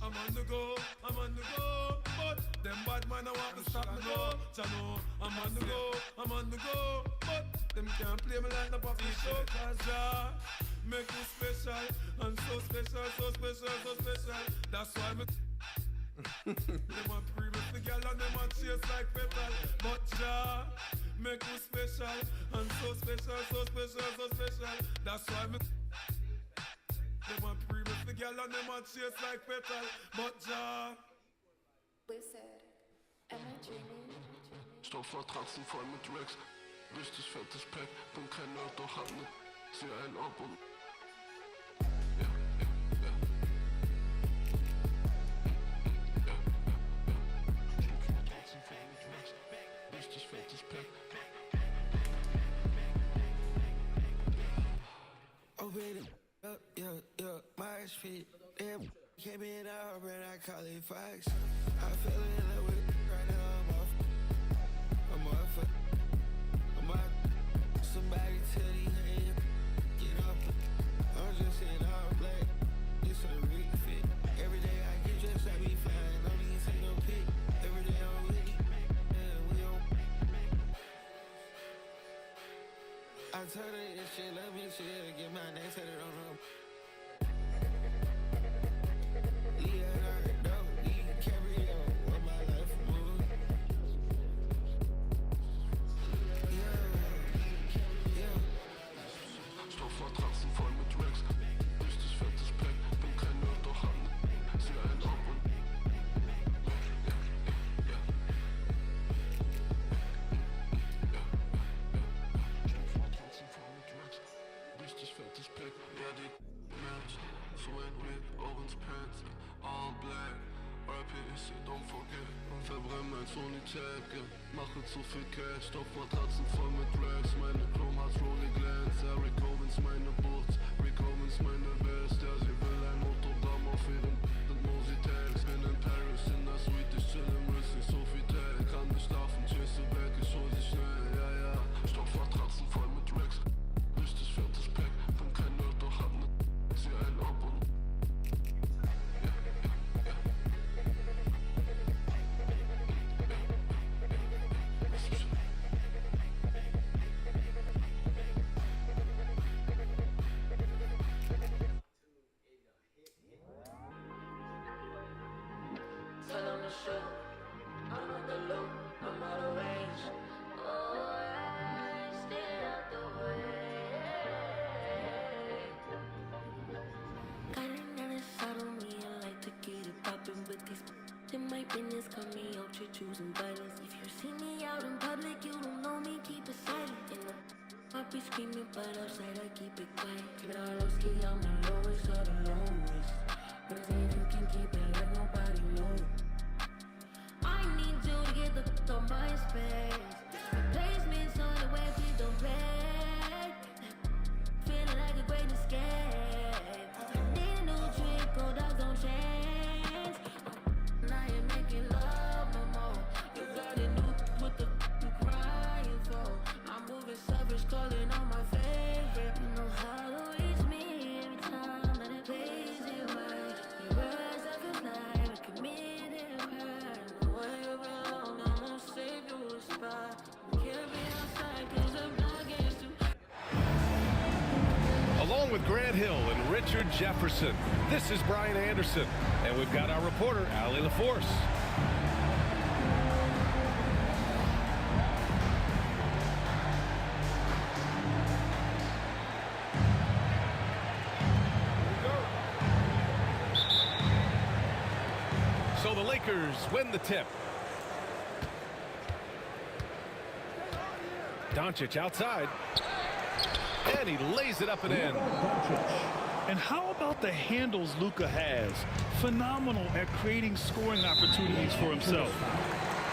Speaker 8: I'm on the go, I'm on the go. But them bad man I want to stop me go. Chano, I'm on the go, I'm on the go. But them can't play me like the puppy show. Cause Jah make you special, and so special, so special, so special. That's why me them a pre with the girl and them a chase like petal. But Jah make you special, and so special, so special, so special. That's why me them a pre with the girl and them a chase like petal. But Jah
Speaker 3: Listen, am I dreaming?
Speaker 8: Stopp vor Tratzen voll mit Rex. Richtig fettes Pack, bin kein Nerd, doch hab ne. Sieh einen ab und
Speaker 5: fit. Damn, kept it out, but I call it Fox. I fell in love with it right now. I'm off. Somebody tell these hands, get off. I'm just in all black. This a real fit. Every day I get dressed, I be flying. Don't even take no pic. Every day I'm with it. Yeah, we on. I told her if she love me, she'll get my name tatted on her.
Speaker 8: Mache zu viel Cash, Stoffmatratzen voll mit Racks. Meine Chrome hat Rolling Glance. Rick Owens meine Boots, Rick Owens meine Best. Ja, sie will ein Autogramm auf ihren Mosi-Tags. Bin in Paris in der Suite, ich chill im Wrist, nicht so viel Tag. Kann nicht schlafen, chase you back, ich hol sie schnell. Ja, ja, Stoffmatratzen voll mit Racks. Richtig fettes Pack, bin kein Nerd, doch hab ne sie ein Ab und
Speaker 3: choosing violence. If you see me out in public, you don't know me, keep it silent. I be screaming, but outside I keep it quiet. Keep it all low ski, I'm the lowest of the lowest. But if you can keep it, let nobody know. I need you to get the f on my space. Replacements on the way, please don't play. Feeling like a great escape. I need a new trick, go dogs don't change. I ain't making love no more. You got it new, what the f you crying for? I'm moving savage, calling on my favorite. You know how to reach me every time that it plays it right. You rise up at night, I commit it hard. No way you belong, I'm gonna save you a spot. Can't be outside, cause I'm not against you.
Speaker 16: Along with Grant Hill and Richard Jefferson, this is Brian Anderson, and we've got our reporter, Allie LaForce. So the Lakers win the tip. Doncic outside. And he lays it up and in.
Speaker 17: And how about the handles Luka has? Phenomenal at creating scoring opportunities for himself.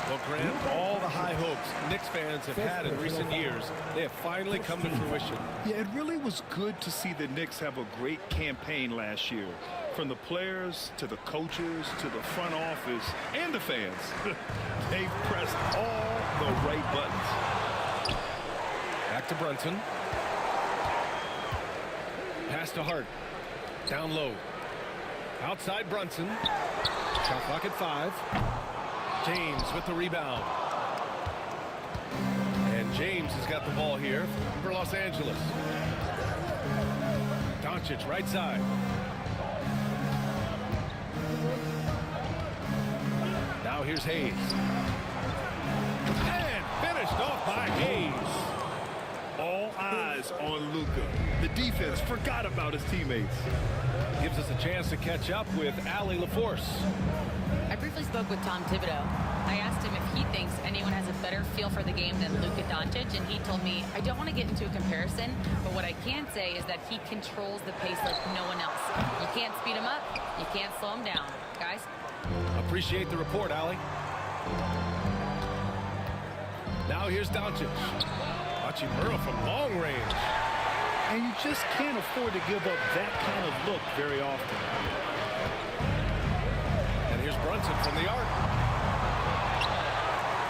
Speaker 16: Well, Grant, all the high hopes Knicks fans have had in recent years, they have finally come to fruition.
Speaker 17: Yeah, it really was good to see the Knicks have a great campaign last year. From the players to the coaches to the front office and the fans. They've pressed all the right buttons.
Speaker 16: Back to Brunson. Pass to Hart. Down low. Outside Brunson. Shot clock at 5. James with the rebound. And James has got the ball here for Los Angeles. Doncic right side. Now here's Hayes. And finished off by Hayes.
Speaker 17: All eyes on Luka. The defense forgot about his teammates.
Speaker 16: Gives us a chance to catch up with Allie LaForce.
Speaker 18: I briefly spoke with Tom Thibodeau. I asked him if he thinks anyone has a better feel for the game than Luka Doncic, and he told me, I don't want to get into a comparison, but what I can say is that he controls the pace like no one else. You can't speed him up, you can't slow him down. Guys?
Speaker 16: Appreciate the report, Allie. Now here's Doncic. Watching Burrow from long range.
Speaker 17: And you just can't afford to give up that kind of look very often.
Speaker 16: And here's Brunson from the arc.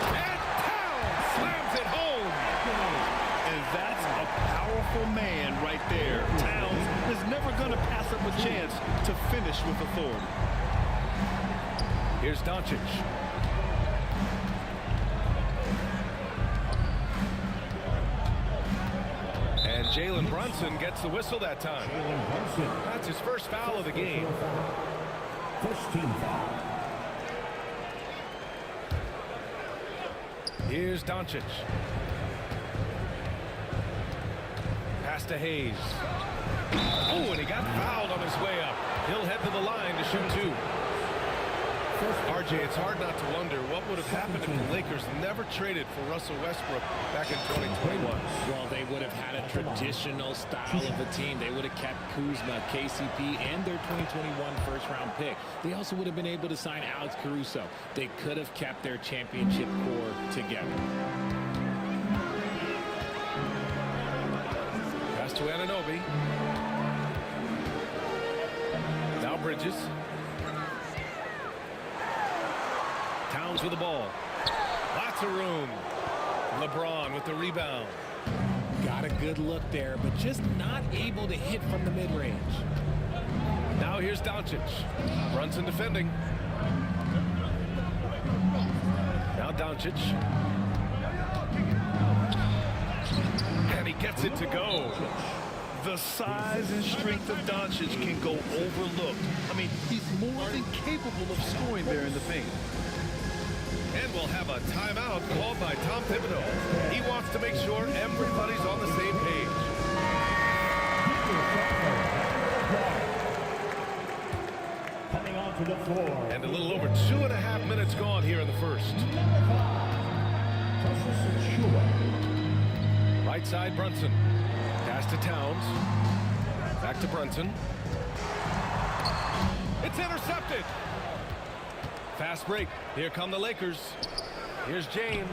Speaker 16: And Towns slams it home.
Speaker 17: And that's a powerful man right there. Towns is never going to pass up a chance to finish with authority.
Speaker 16: Here's Doncic. And Jalen Brunson gets the whistle that time. That's his first foul of the game.
Speaker 13: First team foul.
Speaker 16: Here's Doncic. Pass to Hayes. Oh, and he got fouled on his way up. He'll head to the line to shoot two. RJ, it's hard not to wonder what would have happened if the Lakers never traded for Russell Westbrook back in 2021.
Speaker 19: Well, they would have had a traditional style of a team. They would have kept Kuzma, KCP, and their 2021 first-round pick. They also would have been able to sign Alex Caruso. They could have kept their championship core together.
Speaker 16: Pass to Anunoby. Now Bridges. Towns with the ball. Lots of room. LeBron with the rebound.
Speaker 19: Got a good look there, but just not able to hit from the mid-range.
Speaker 16: Now here's Doncic. Brunson defending. Now Doncic. And he gets it to go.
Speaker 17: The size and strength of Doncic can go overlooked. I mean, he's more than capable of scoring there in the paint.
Speaker 16: And we'll have a timeout called by Tom Thibodeau. He wants to make sure everybody's on the same page.
Speaker 13: Coming onto the floor.
Speaker 16: And a little over 2.5 minutes gone here in the first. Right side, Brunson. Pass to Towns. Back to Brunson. It's intercepted. Fast break. Here come the Lakers. Here's James.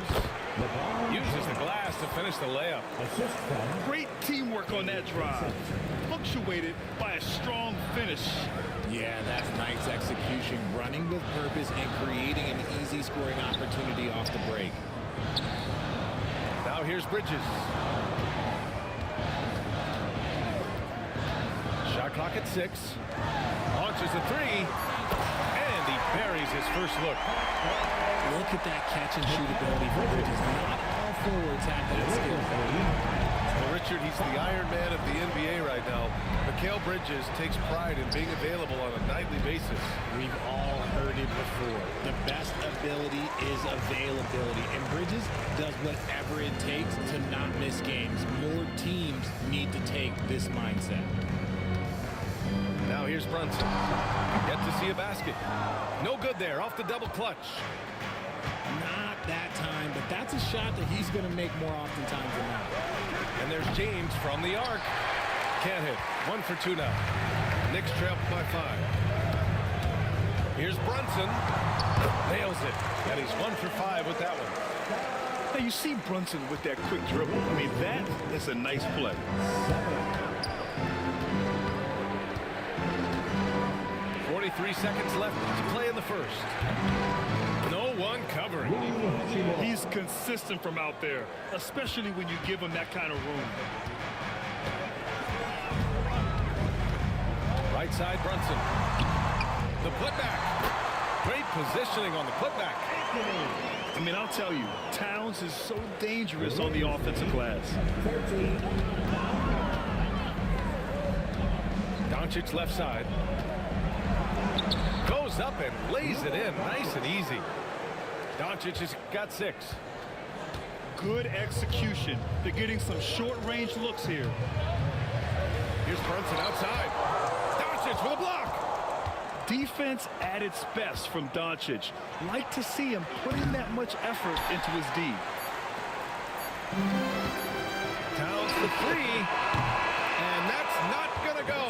Speaker 16: Uses the glass to finish the layup.
Speaker 17: Great teamwork on that drive. Punctuated by a strong finish.
Speaker 19: Yeah, that's nice execution. Running with purpose and creating an easy scoring opportunity off the break.
Speaker 16: Now here's Bridges. Shot clock at 6. Launches a three. And he buries his first look.
Speaker 19: Look at that catch and shoot ability for Bridges. Not all forwards have that skill.
Speaker 16: Well, Richard, he's the Iron Man of the NBA right now. Mikal Bridges takes pride in being available on a nightly basis.
Speaker 19: We've all heard it before. The best ability is availability. And Bridges does whatever it takes to not miss games. More teams need to take this mindset.
Speaker 16: Now here's Brunson. Yet to see a basket. No good there. Off the double clutch.
Speaker 19: Not that time, but that's a shot that he's going to make more oftentimes than not.
Speaker 16: And there's James from the arc. Can't hit. 1 for 2 now. Knicks trail by 5. Here's Brunson. Nails it. And he's 1 for 5 with that one.
Speaker 17: Now you see Brunson with that quick dribble. I mean, that is a nice play.
Speaker 16: 43 seconds left to play in the first. No one covering.
Speaker 17: He's consistent from out there, especially when you give him that kind of room.
Speaker 16: Right side, Brunson. The putback. Great positioning on the putback.
Speaker 17: I mean, I'll tell you, Towns is so dangerous on the offensive glass.
Speaker 16: Doncic left side. Goes up and lays it in nice and easy. Doncic has got 6.
Speaker 17: Good execution. They're getting some short-range looks here.
Speaker 16: Here's Brunson outside. Doncic with a block.
Speaker 17: Defense at its best from Doncic. Like to see him putting that much effort into his D.
Speaker 16: Towns for 3. And that's not going to go.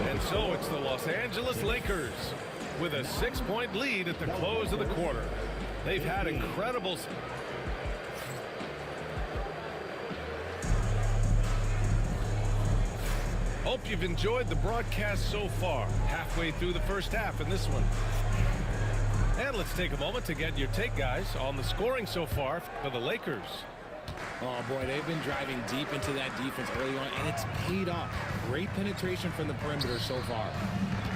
Speaker 16: And so it's the Los Angeles Lakers with a 6-point lead at the close of the quarter. They've had incredible... Hope you've enjoyed the broadcast so far. Halfway through the first half in this one. And let's take a moment to get your take, guys, on the scoring so far for the Lakers.
Speaker 19: Oh, boy, they've been driving deep into that defense early on, and it's paid off. Great penetration from the perimeter so far.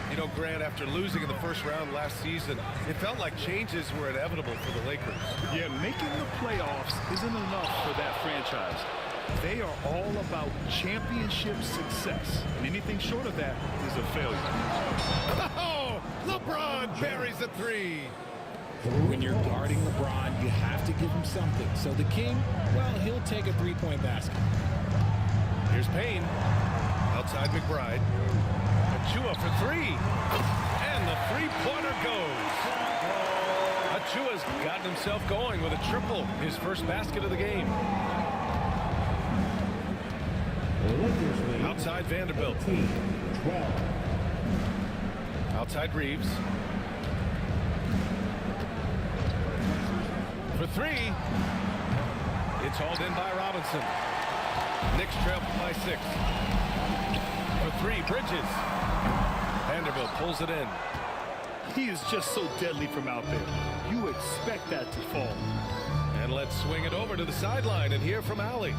Speaker 16: You know, Grant, after losing in the first round last season, it felt like changes were inevitable for the Lakers.
Speaker 17: Yeah, making the playoffs isn't enough for that franchise. They are all about championship success, and anything short of that is a failure.
Speaker 16: Oh, LeBron buries a three.
Speaker 19: When you're guarding LeBron, you have to give him something. So the King, well, he'll take a three-point basket.
Speaker 16: Here's Payne. Outside McBride. Achua for three. And the three-pointer goes. Achua's gotten himself going with a triple. His first basket of the game. Outside Vanderbilt. Outside Reeves. For three. It's hauled in by Robinson. Knicks trail by 6. For three, Bridges. Vanderbilt pulls it in.
Speaker 17: He is just so deadly from out there. You expect that to fall.
Speaker 16: And let's swing it over to the sideline and hear from Allie.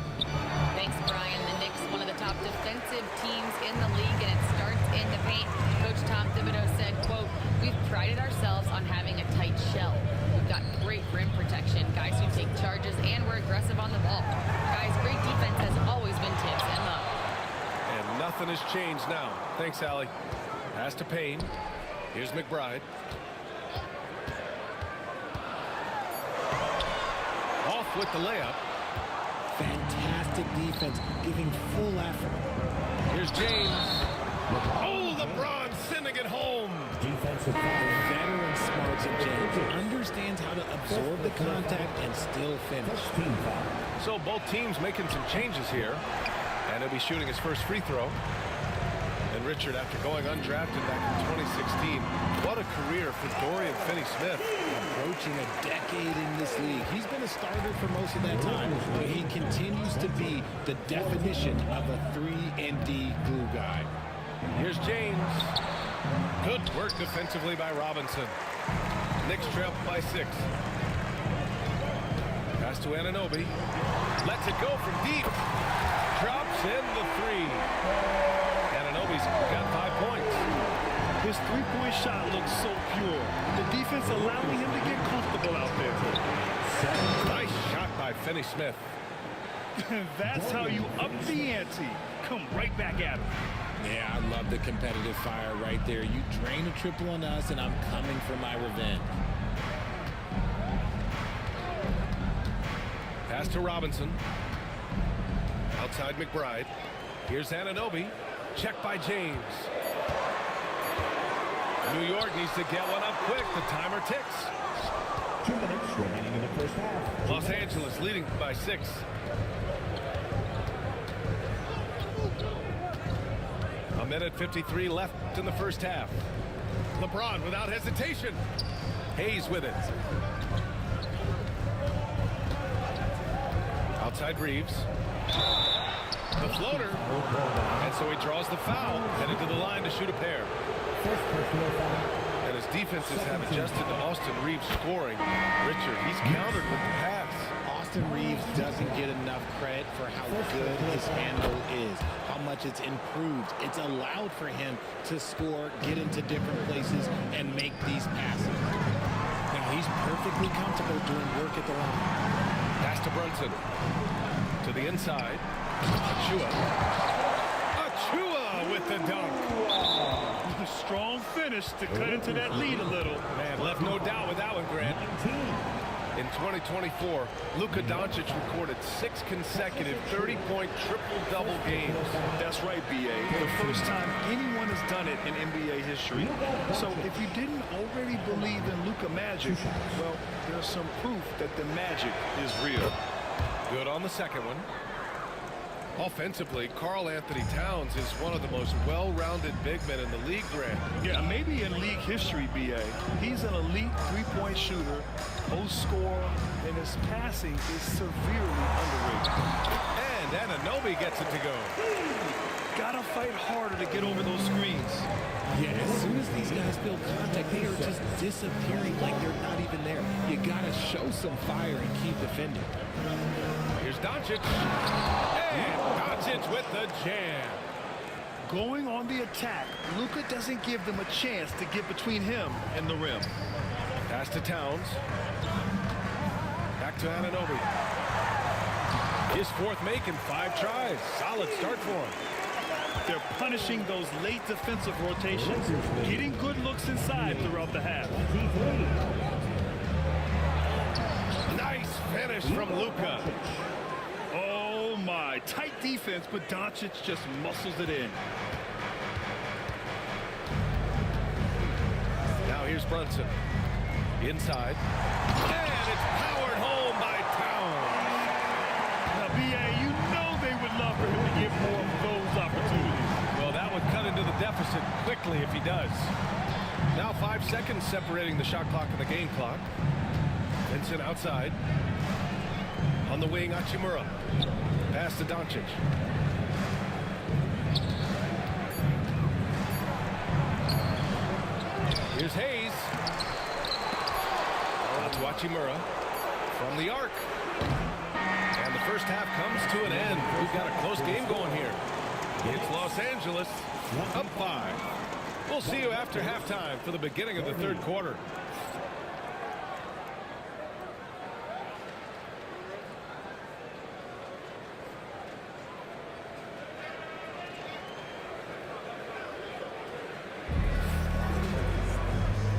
Speaker 18: Thanks, Brian. The Knicks, one of the top defensive teams in the league, and it starts in the paint. Coach Tom Thibodeau said, quote, "We've prided ourselves on having a tight shell. We've got great rim protection, guys who take charges, and we're aggressive on the ball. Guys, great defense has always been Tibbs and Love."
Speaker 16: And nothing has changed now. Thanks, Allie. Pass to Payne. Here's McBride. Off with the layup.
Speaker 19: Fantastic defense, giving full effort.
Speaker 16: Here's James. Oh, LeBron sending it home.
Speaker 19: The veteran smarts of James understands how to absorb the contact and still finish.
Speaker 16: So both teams making some changes here. And he'll be shooting his first free throw. And Richard, after going undrafted back in 2016, what a career for Dorian Finney-Smith.
Speaker 19: Approaching a decade in this league. He's been a starter for most of that time, but he continues to be the definition of a 3-and-D glue guy.
Speaker 16: Here's James. Good work defensively by Robinson. Knicks trail by 6. Pass to Anunoby. Lets it go from deep. Drops in the three. Anunoby's got 5 points.
Speaker 17: His three-point shot looks so pure. The defense allowing him to get comfortable out there.
Speaker 16: Nice shot by Finney-Smith.
Speaker 17: That's how you up the ante. Come right back at him.
Speaker 19: Yeah, I love the competitive fire right there. You drain a triple on us, and I'm coming for my revenge.
Speaker 16: Pass to Robinson. Outside McBride. Here's Anunoby. Checked by James. New York needs to get one up quick. The timer ticks.
Speaker 13: 2 minutes remaining in the first half.
Speaker 16: Los Angeles leading by 6. A minute 53 left in the first half. LeBron without hesitation. Hayes with it. Outside Reeves. The floater. And so he draws the foul. Headed to the line to shoot a pair. And his defenses have adjusted to Austin Reeves scoring. Richard, he's countered with the pass.
Speaker 19: Austin Reeves doesn't get enough credit for how good his handle is, how much it's improved. It's allowed for him to score, get into different places, and make these passes. Now, he's perfectly comfortable doing work at the line.
Speaker 16: Pass to Brunson. To the inside. Achua. Achua with the dunk.
Speaker 17: Strong finish to cut into that lead a little.
Speaker 16: Man, left no doubt with that one, Grant. In 2024, Luka Doncic recorded 6 consecutive 30-point triple-double games.
Speaker 17: That's right, B.A. The first time anyone has done it in NBA history. So if you didn't already believe in Luka Magic, well, there's some proof that the magic is real.
Speaker 16: Good on the second one. Offensively, Karl Anthony Towns is one of the most well-rounded big men in the league, Grant.
Speaker 17: Yeah, maybe in league history, B.A. He's an elite three-point shooter, post scorer, and his passing is severely underrated.
Speaker 16: And Anunoby gets it to go.
Speaker 17: got to fight harder to get over those screens.
Speaker 19: Yeah, as soon as these guys feel contact, they are just disappearing like they're not even there. You got to show some fire and keep defending.
Speaker 16: Here's Doncic. And Doncic with the jam.
Speaker 17: Going on the attack, Luka doesn't give them a chance to get between him and the rim.
Speaker 16: Pass to Towns. Back to Anunoby. His fourth make in 5 tries. Solid start for him.
Speaker 17: They're punishing those late defensive rotations, getting good looks inside throughout the half.
Speaker 16: Nice finish from Luka.
Speaker 17: Oh my, tight defense, but Doncic just muscles it in.
Speaker 16: Now here's Brunson. Inside. And it's powered home by Towns.
Speaker 17: Now, B.A., you know they would love for him to get more of those opportunities.
Speaker 16: Well, that would cut into the deficit quickly if he does. Now 5 seconds separating the shot clock and the game clock. Vincent outside. On the wing, Hachimura. Pass to Doncic. Here's Hayes. That's Hachimura from the arc. And the first half comes to an end. We've got a close game going here. It's Los Angeles up 5. We'll see you after halftime for the beginning of the third quarter.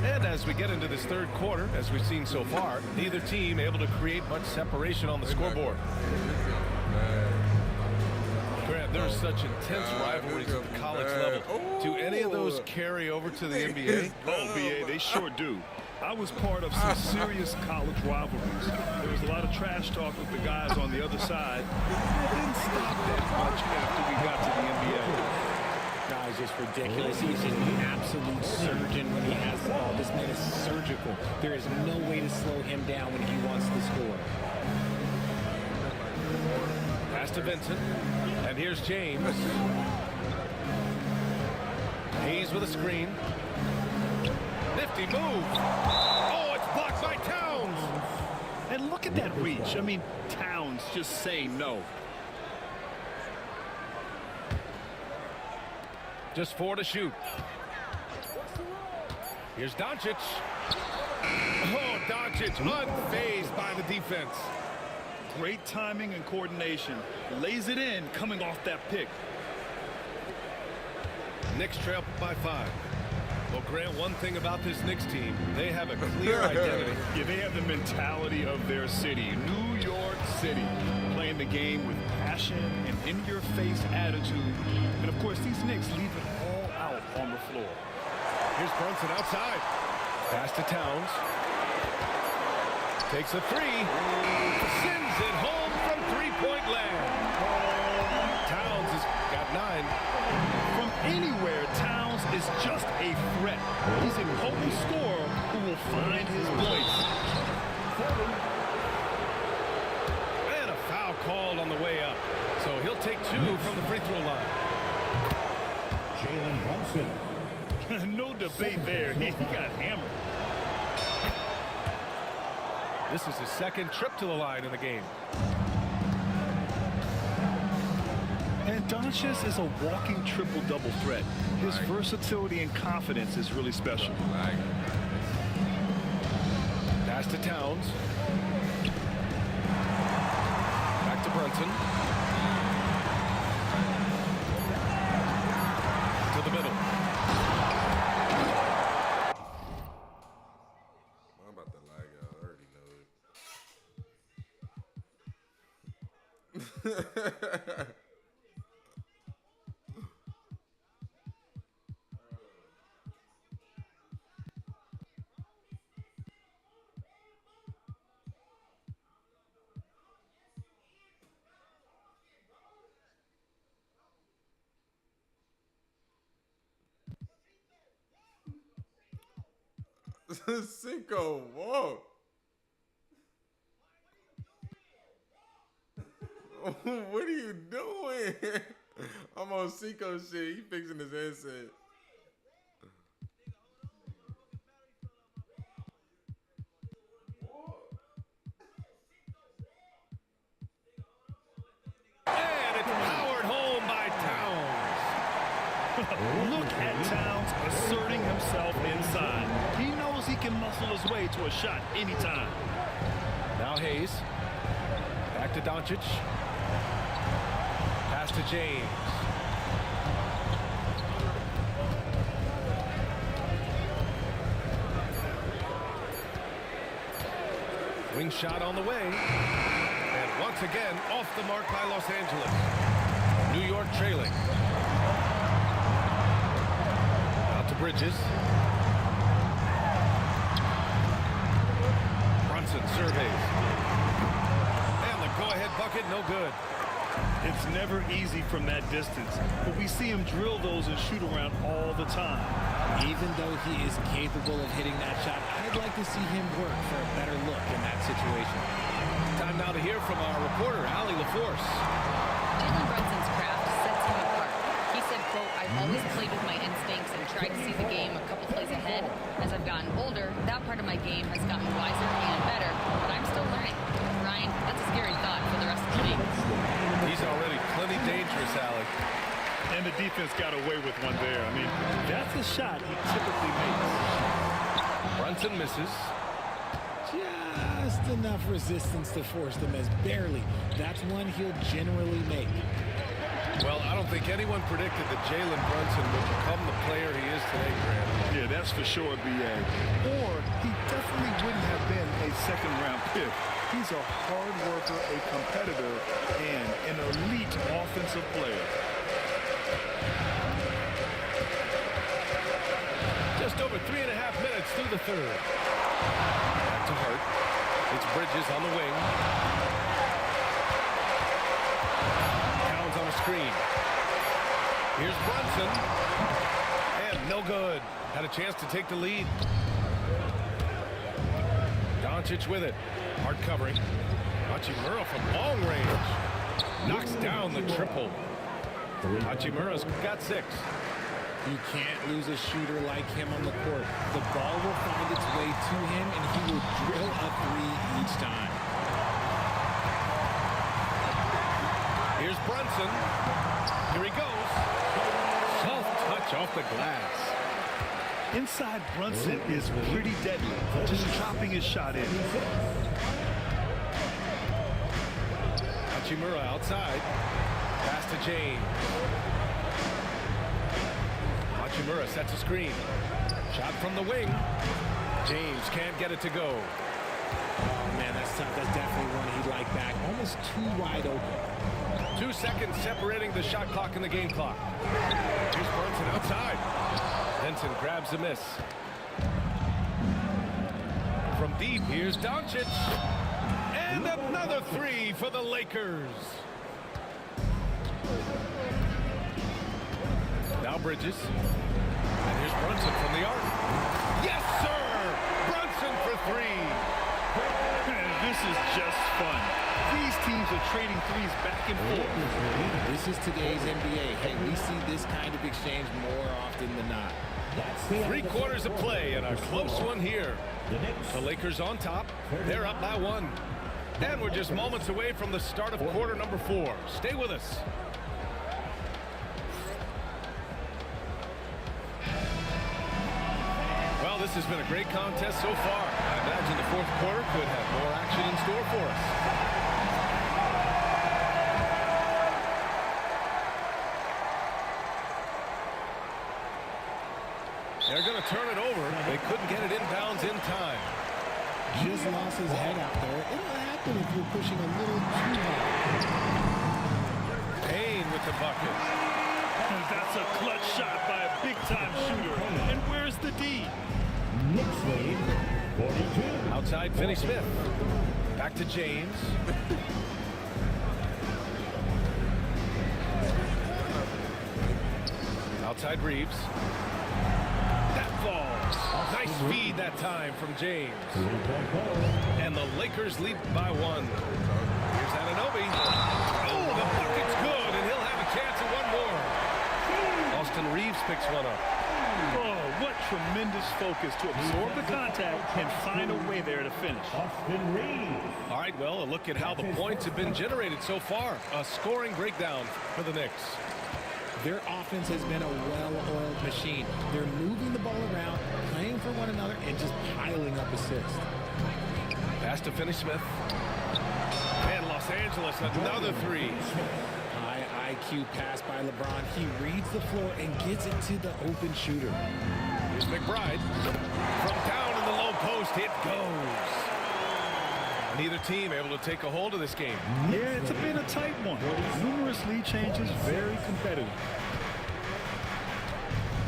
Speaker 16: And as we get into this third quarter, as we've seen so far, neither team able to create much separation on the scoreboard. Grant, there's such intense rivalries at the college level. Do any of those carry over to the NBA?
Speaker 17: Oh, B.A., they sure do. I was part of some serious college rivalries. There was a lot of trash talk with the guys on the other side. It didn't stop that much after we got to the NBA.
Speaker 19: Guy's just ridiculous. He's an absolute surgeon when he has the ball. This man is surgical. There is no way to slow him down when he wants to score.
Speaker 16: Pass to Vincent. And here's James. Hayes with a screen. Nifty move. Oh, it's blocked by Towns.
Speaker 17: And look at that reach. I mean, Towns just saying no.
Speaker 16: Just 4 to shoot. Here's Doncic. Oh, Doncic unfazed by the defense.
Speaker 17: Great timing and coordination. Lays it in coming off that pick.
Speaker 16: Knicks trail by 5. Well, Grant, one thing about this Knicks team, they have a clear identity.
Speaker 17: Yeah, they have the mentality of their city, New York City, playing the game with passion and in-your-face attitude. And, of course, these Knicks leave it all out on the floor.
Speaker 16: Here's Brunson outside. Pass to Towns. Takes a 3. Sends it home from three-point land. Towns has got 9.
Speaker 17: From anywhere, Towns is just a threat. He's a potent scorer who will find his place.
Speaker 16: And a foul called on the way up. So he'll take 2 from the free throw line.
Speaker 13: Jalen Brunson.
Speaker 17: No debate there. He got hammered.
Speaker 16: This is his second trip to the line in the game.
Speaker 17: And Doncic is a walking triple-double threat. His versatility and confidence is really special.
Speaker 16: Pass to Towns. Back to Brunson. To the middle.
Speaker 4: I'm about to lag out. I already know it. Cinco, whoa. What are you doing? I'm on Seco shit. He fixing his headset.
Speaker 16: And it's powered home by Towns.
Speaker 17: Look at Towns asserting himself inside. He knows he can muscle his way to a shot anytime.
Speaker 16: Now Hayes. Back to Doncic. Pass to James. Wing shot on the way. And once again, off the mark by Los Angeles. New York trailing. Out to Bridges. Brunson surveys. And the go-ahead bucket, no good.
Speaker 17: It's never easy from that distance, but we see him drill those and shoot around all the time.
Speaker 19: Even though he is capable of hitting that shot, I'd like to see him work for a better look in that situation.
Speaker 16: Time now to hear from our reporter, Allie LaForce.
Speaker 18: Jalen Brunson's craft sets him apart. He said, quote, I've always played with my instincts and tried to see the game a couple plays ahead. As I've gotten older, that part of my game has gotten wiser and better, but I'm still learning. Ryan, that's a scary thought for the rest of the league.
Speaker 16: He's already plenty dangerous, Allie.
Speaker 17: And the defense got away with one there. I mean, that's a shot he typically makes.
Speaker 16: Brunson misses.
Speaker 19: Just enough resistance to force the miss. Barely. That's one he'll generally make.
Speaker 16: Well, I don't think anyone predicted that Jalen Brunson would become the player he is today, Grant.
Speaker 17: Yeah, that's for sure, B.A. Or he definitely wouldn't have been a second-round pick. He's a hard worker, a competitor, and an elite offensive player.
Speaker 16: Just over 3.5 minutes through the third. Back to Hart. It's Bridges on the wing. Towns on a screen. Here's Brunson. And no good. Had a chance to take the lead. Doncic with it. Hard covering. Hachimura from long range. Knocks down the triple. Hachimura's got 6.
Speaker 19: You can't lose a shooter like him on the court. The ball will find its way to him, and he will drill a 3 each time.
Speaker 16: Here's Brunson. Here he goes. Soft touch off the glass.
Speaker 17: Inside Brunson is pretty deadly, just chopping his shot in.
Speaker 16: Hachimura outside. Pass to James. Hachimura sets a screen. Shot from the wing. James can't get it to go.
Speaker 19: Oh, man, that's tough. That's definitely one he'd like back. Almost too wide open.
Speaker 16: 2 seconds separating the shot clock and the game clock. Here's Brunson outside. Benson grabs the miss. From deep, here's Doncic. And another 3 for the Lakers. Now Bridges. And here's Brunson from the arc. Yes, sir! Brunson for 3.
Speaker 17: This is just fun. These teams are trading threes back and forth.
Speaker 19: This is today's NBA. Hey, we see this kind of exchange more often than not.
Speaker 16: 3 quarters of play and a close one here. The Lakers on top. They're up by 1. And we're just moments away from the start of quarter number 4. Stay with us. Well, this has been a great contest so far. I imagine the 4th quarter could have more action in store for us. They're going to turn it over. They couldn't get it inbounds in time.
Speaker 19: Just lost his head out there. It'll happen if you're pushing a little too hard.
Speaker 16: Payne with the bucket.
Speaker 17: And that's a clutch shot by a big-time shooter. And where's the D?
Speaker 13: Next lead, 42.
Speaker 16: Outside Finney Smith. Back to James. Outside Reeves. That falls. Nice feed that time from James. And the Lakers lead by 1. Here's Anunoby. Oh, the bucket's good, and he'll have a chance at one more. picks one up.
Speaker 17: Oh, what tremendous focus to absorb the contact and find a way there to finish.
Speaker 16: All right, well, a look at how the points have been generated so far. A scoring breakdown for the Knicks.
Speaker 19: Their offense has been a well-oiled machine. They're moving the ball around, playing for one another, and just piling up assists.
Speaker 16: Pass to Finney-Smith. And Los Angeles, another three.
Speaker 19: High IQ pass by LeBron. He reads the floor and gets it to the open shooter.
Speaker 16: Here's McBride. From down in the low post, it goes. Neither team able to take a hold of this game.
Speaker 17: Yeah, it's been a tight one. Numerous lead changes, very competitive.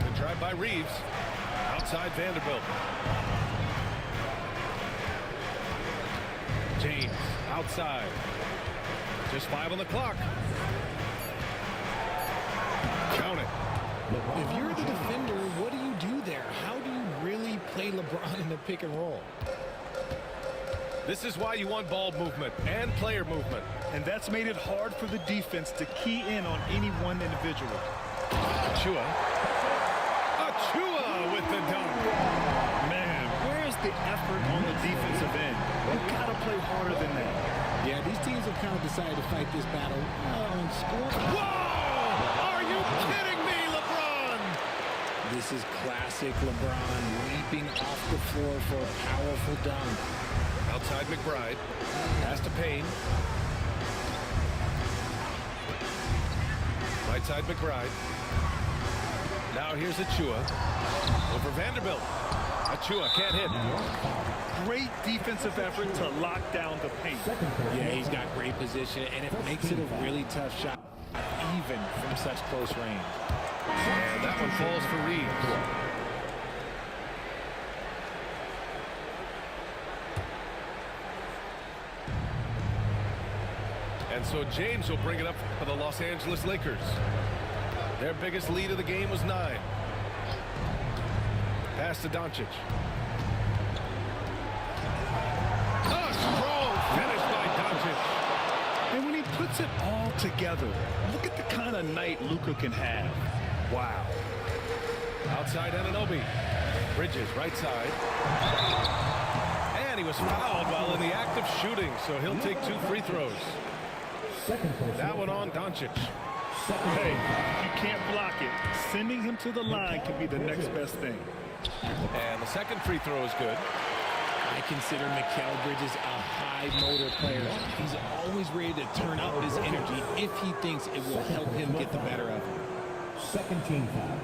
Speaker 16: Good drive by Reeves. Outside Vanderbilt. James, outside. Just 5 on the clock. Count it.
Speaker 19: If you're the defender, what do you do there? How do you really play LeBron in the pick and roll?
Speaker 16: This is why you want ball movement and player movement.
Speaker 17: And that's made it hard for the defense to key in on any one individual.
Speaker 16: Achua with the dunk.
Speaker 17: Man, where's the effort on the defensive end? You've got to play harder than that.
Speaker 19: Yeah, these teams have kind of decided to fight this battle on score.
Speaker 16: Whoa! Are you kidding me, LeBron?
Speaker 19: This is classic LeBron leaping off the floor for a powerful dunk.
Speaker 16: Outside McBride. Pass to Payne. Right side McBride. Now here's Achua. Over Vanderbilt. Achua can't hit.
Speaker 17: Great defensive effort to lock down the paint.
Speaker 19: Yeah, he's got great position, and it makes it a really tough shot, even from such close range.
Speaker 16: And that one falls for Reeves. And so James will bring it up for the Los Angeles Lakers. Their biggest lead of the game was 9. Pass to Doncic. A strong finish by Doncic.
Speaker 17: And when he puts it all together, look at the kind of night Luka can have. Wow.
Speaker 16: Outside Anunoby. Bridges, right side. And he was fouled while in the act of shooting, so he'll take 2 free throws. That one on Doncic.
Speaker 17: Hey, you can't block it. Sending him to the line can be the next best thing.
Speaker 16: And the second free throw is good.
Speaker 19: I consider Mikal Bridges a high motor player. He's always ready to turn up his energy if he thinks it will help him get the better of him.
Speaker 13: Second team foul.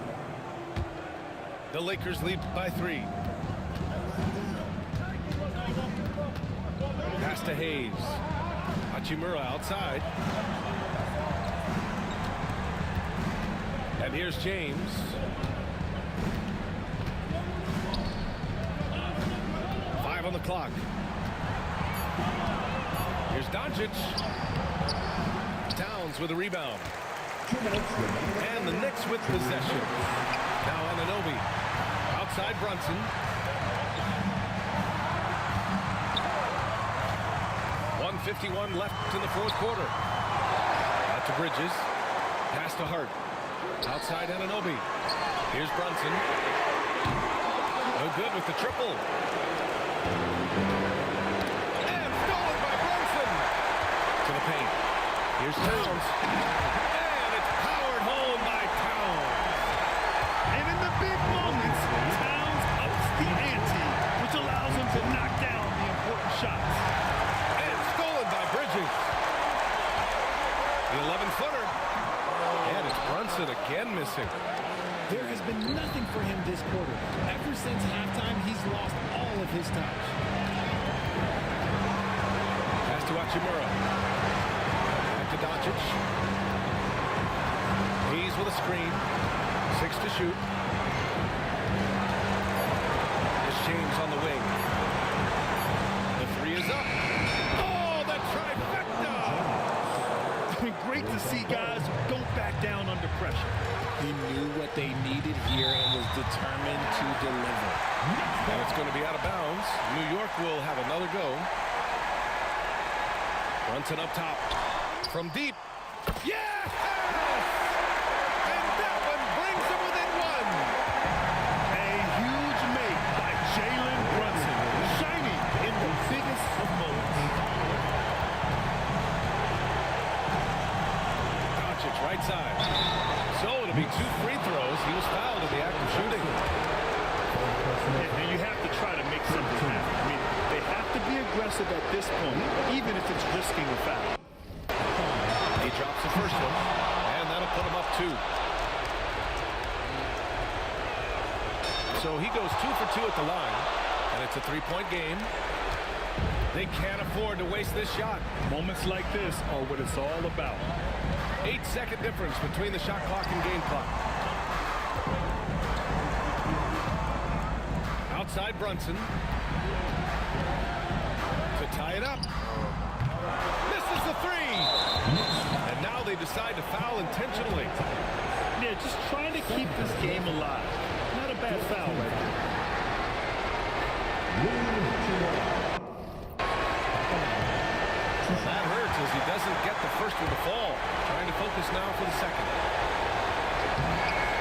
Speaker 16: The Lakers lead by 3. Pass to Hayes. Hachimura outside. And here's James. On the clock. Here's Doncic. Towns with a rebound. And the Knicks with possession. Now Anunoby. Outside Brunson. 1:51 left in the 4th quarter. Out to Bridges. Pass to Hart. Outside Anunoby. Here's Brunson. No good with the triple. And stolen by Brunson. To the paint. Here's Towns. And it's powered home by Towns.
Speaker 17: And in the big moments, Towns ups the ante, which allows him to knock down the important shots.
Speaker 16: And stolen by Bridges. The 11-footer. And it's Brunson again missing.
Speaker 19: There has been nothing for him this quarter. Ever since halftime, he's lost all of his touch.
Speaker 16: Pass to Hachimura. Back to Doncic. He's with a screen. 6 to shoot. There's James on the wing. The 3 is up. Oh, the trifecta!
Speaker 17: Great to see guys who don't back down under pressure.
Speaker 19: He knew what they needed here and was determined to deliver.
Speaker 16: And it's going to be out of bounds. New York will have another go. Brunson up top. From deep. Yes! And that one brings them within 1.
Speaker 17: And you have to try to make something happen. I mean, they have to be aggressive at this point, even if it's risking a foul.
Speaker 16: He drops the first one, and that'll put him up 2. So he goes 2 for 2 at the line, and it's a 3-point game. They can't afford to waste this shot.
Speaker 17: Moments like this are what it's all about.
Speaker 16: 8-second difference between the shot clock and game clock. Outside Brunson to tie it up. Misses the 3. And now they decide to foul intentionally.
Speaker 17: Yeah, just trying to keep this game alive. Not a bad foul right there.
Speaker 16: That hurts as he doesn't get the first one to fall. Trying to focus now for the second.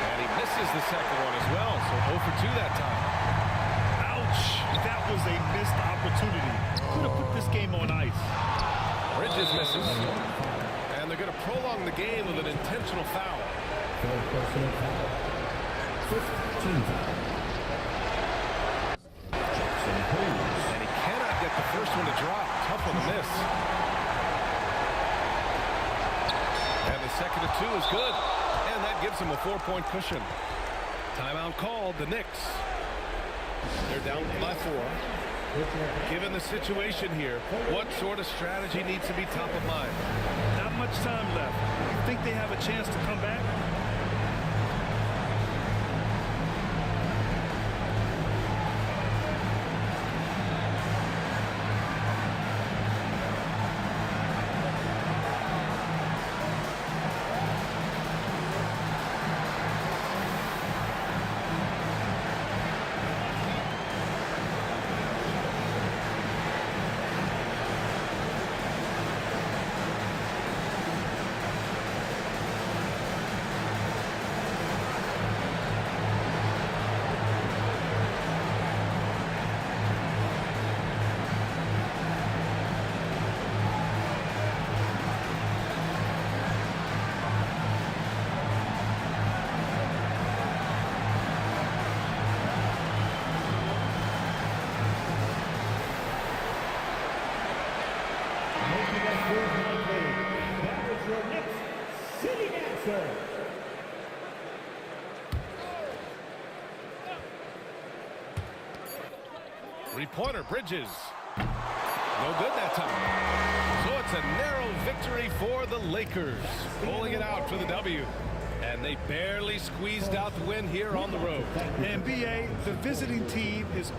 Speaker 16: And he misses the second one as well, so 0 for 2 that time.
Speaker 17: Ouch! That was a missed opportunity. Could have put this game on ice.
Speaker 16: Bridges misses. And they're going to prolong the game with an intentional foul. And he cannot get the first one to drop. Tough one to miss. And the second to 2 is good. And that gives him a 4-point cushion. Timeout called, the Knicks. They're down by 4. Given the situation here, what sort of strategy needs to be top of mind?
Speaker 17: Not much time left. You think they have a chance to come back?
Speaker 16: Three-pointer, Bridges. No good that time. So it's a narrow victory for the Lakers, pulling it out for the W. And they barely squeezed out the win here on the road.
Speaker 17: And BA, the visiting team is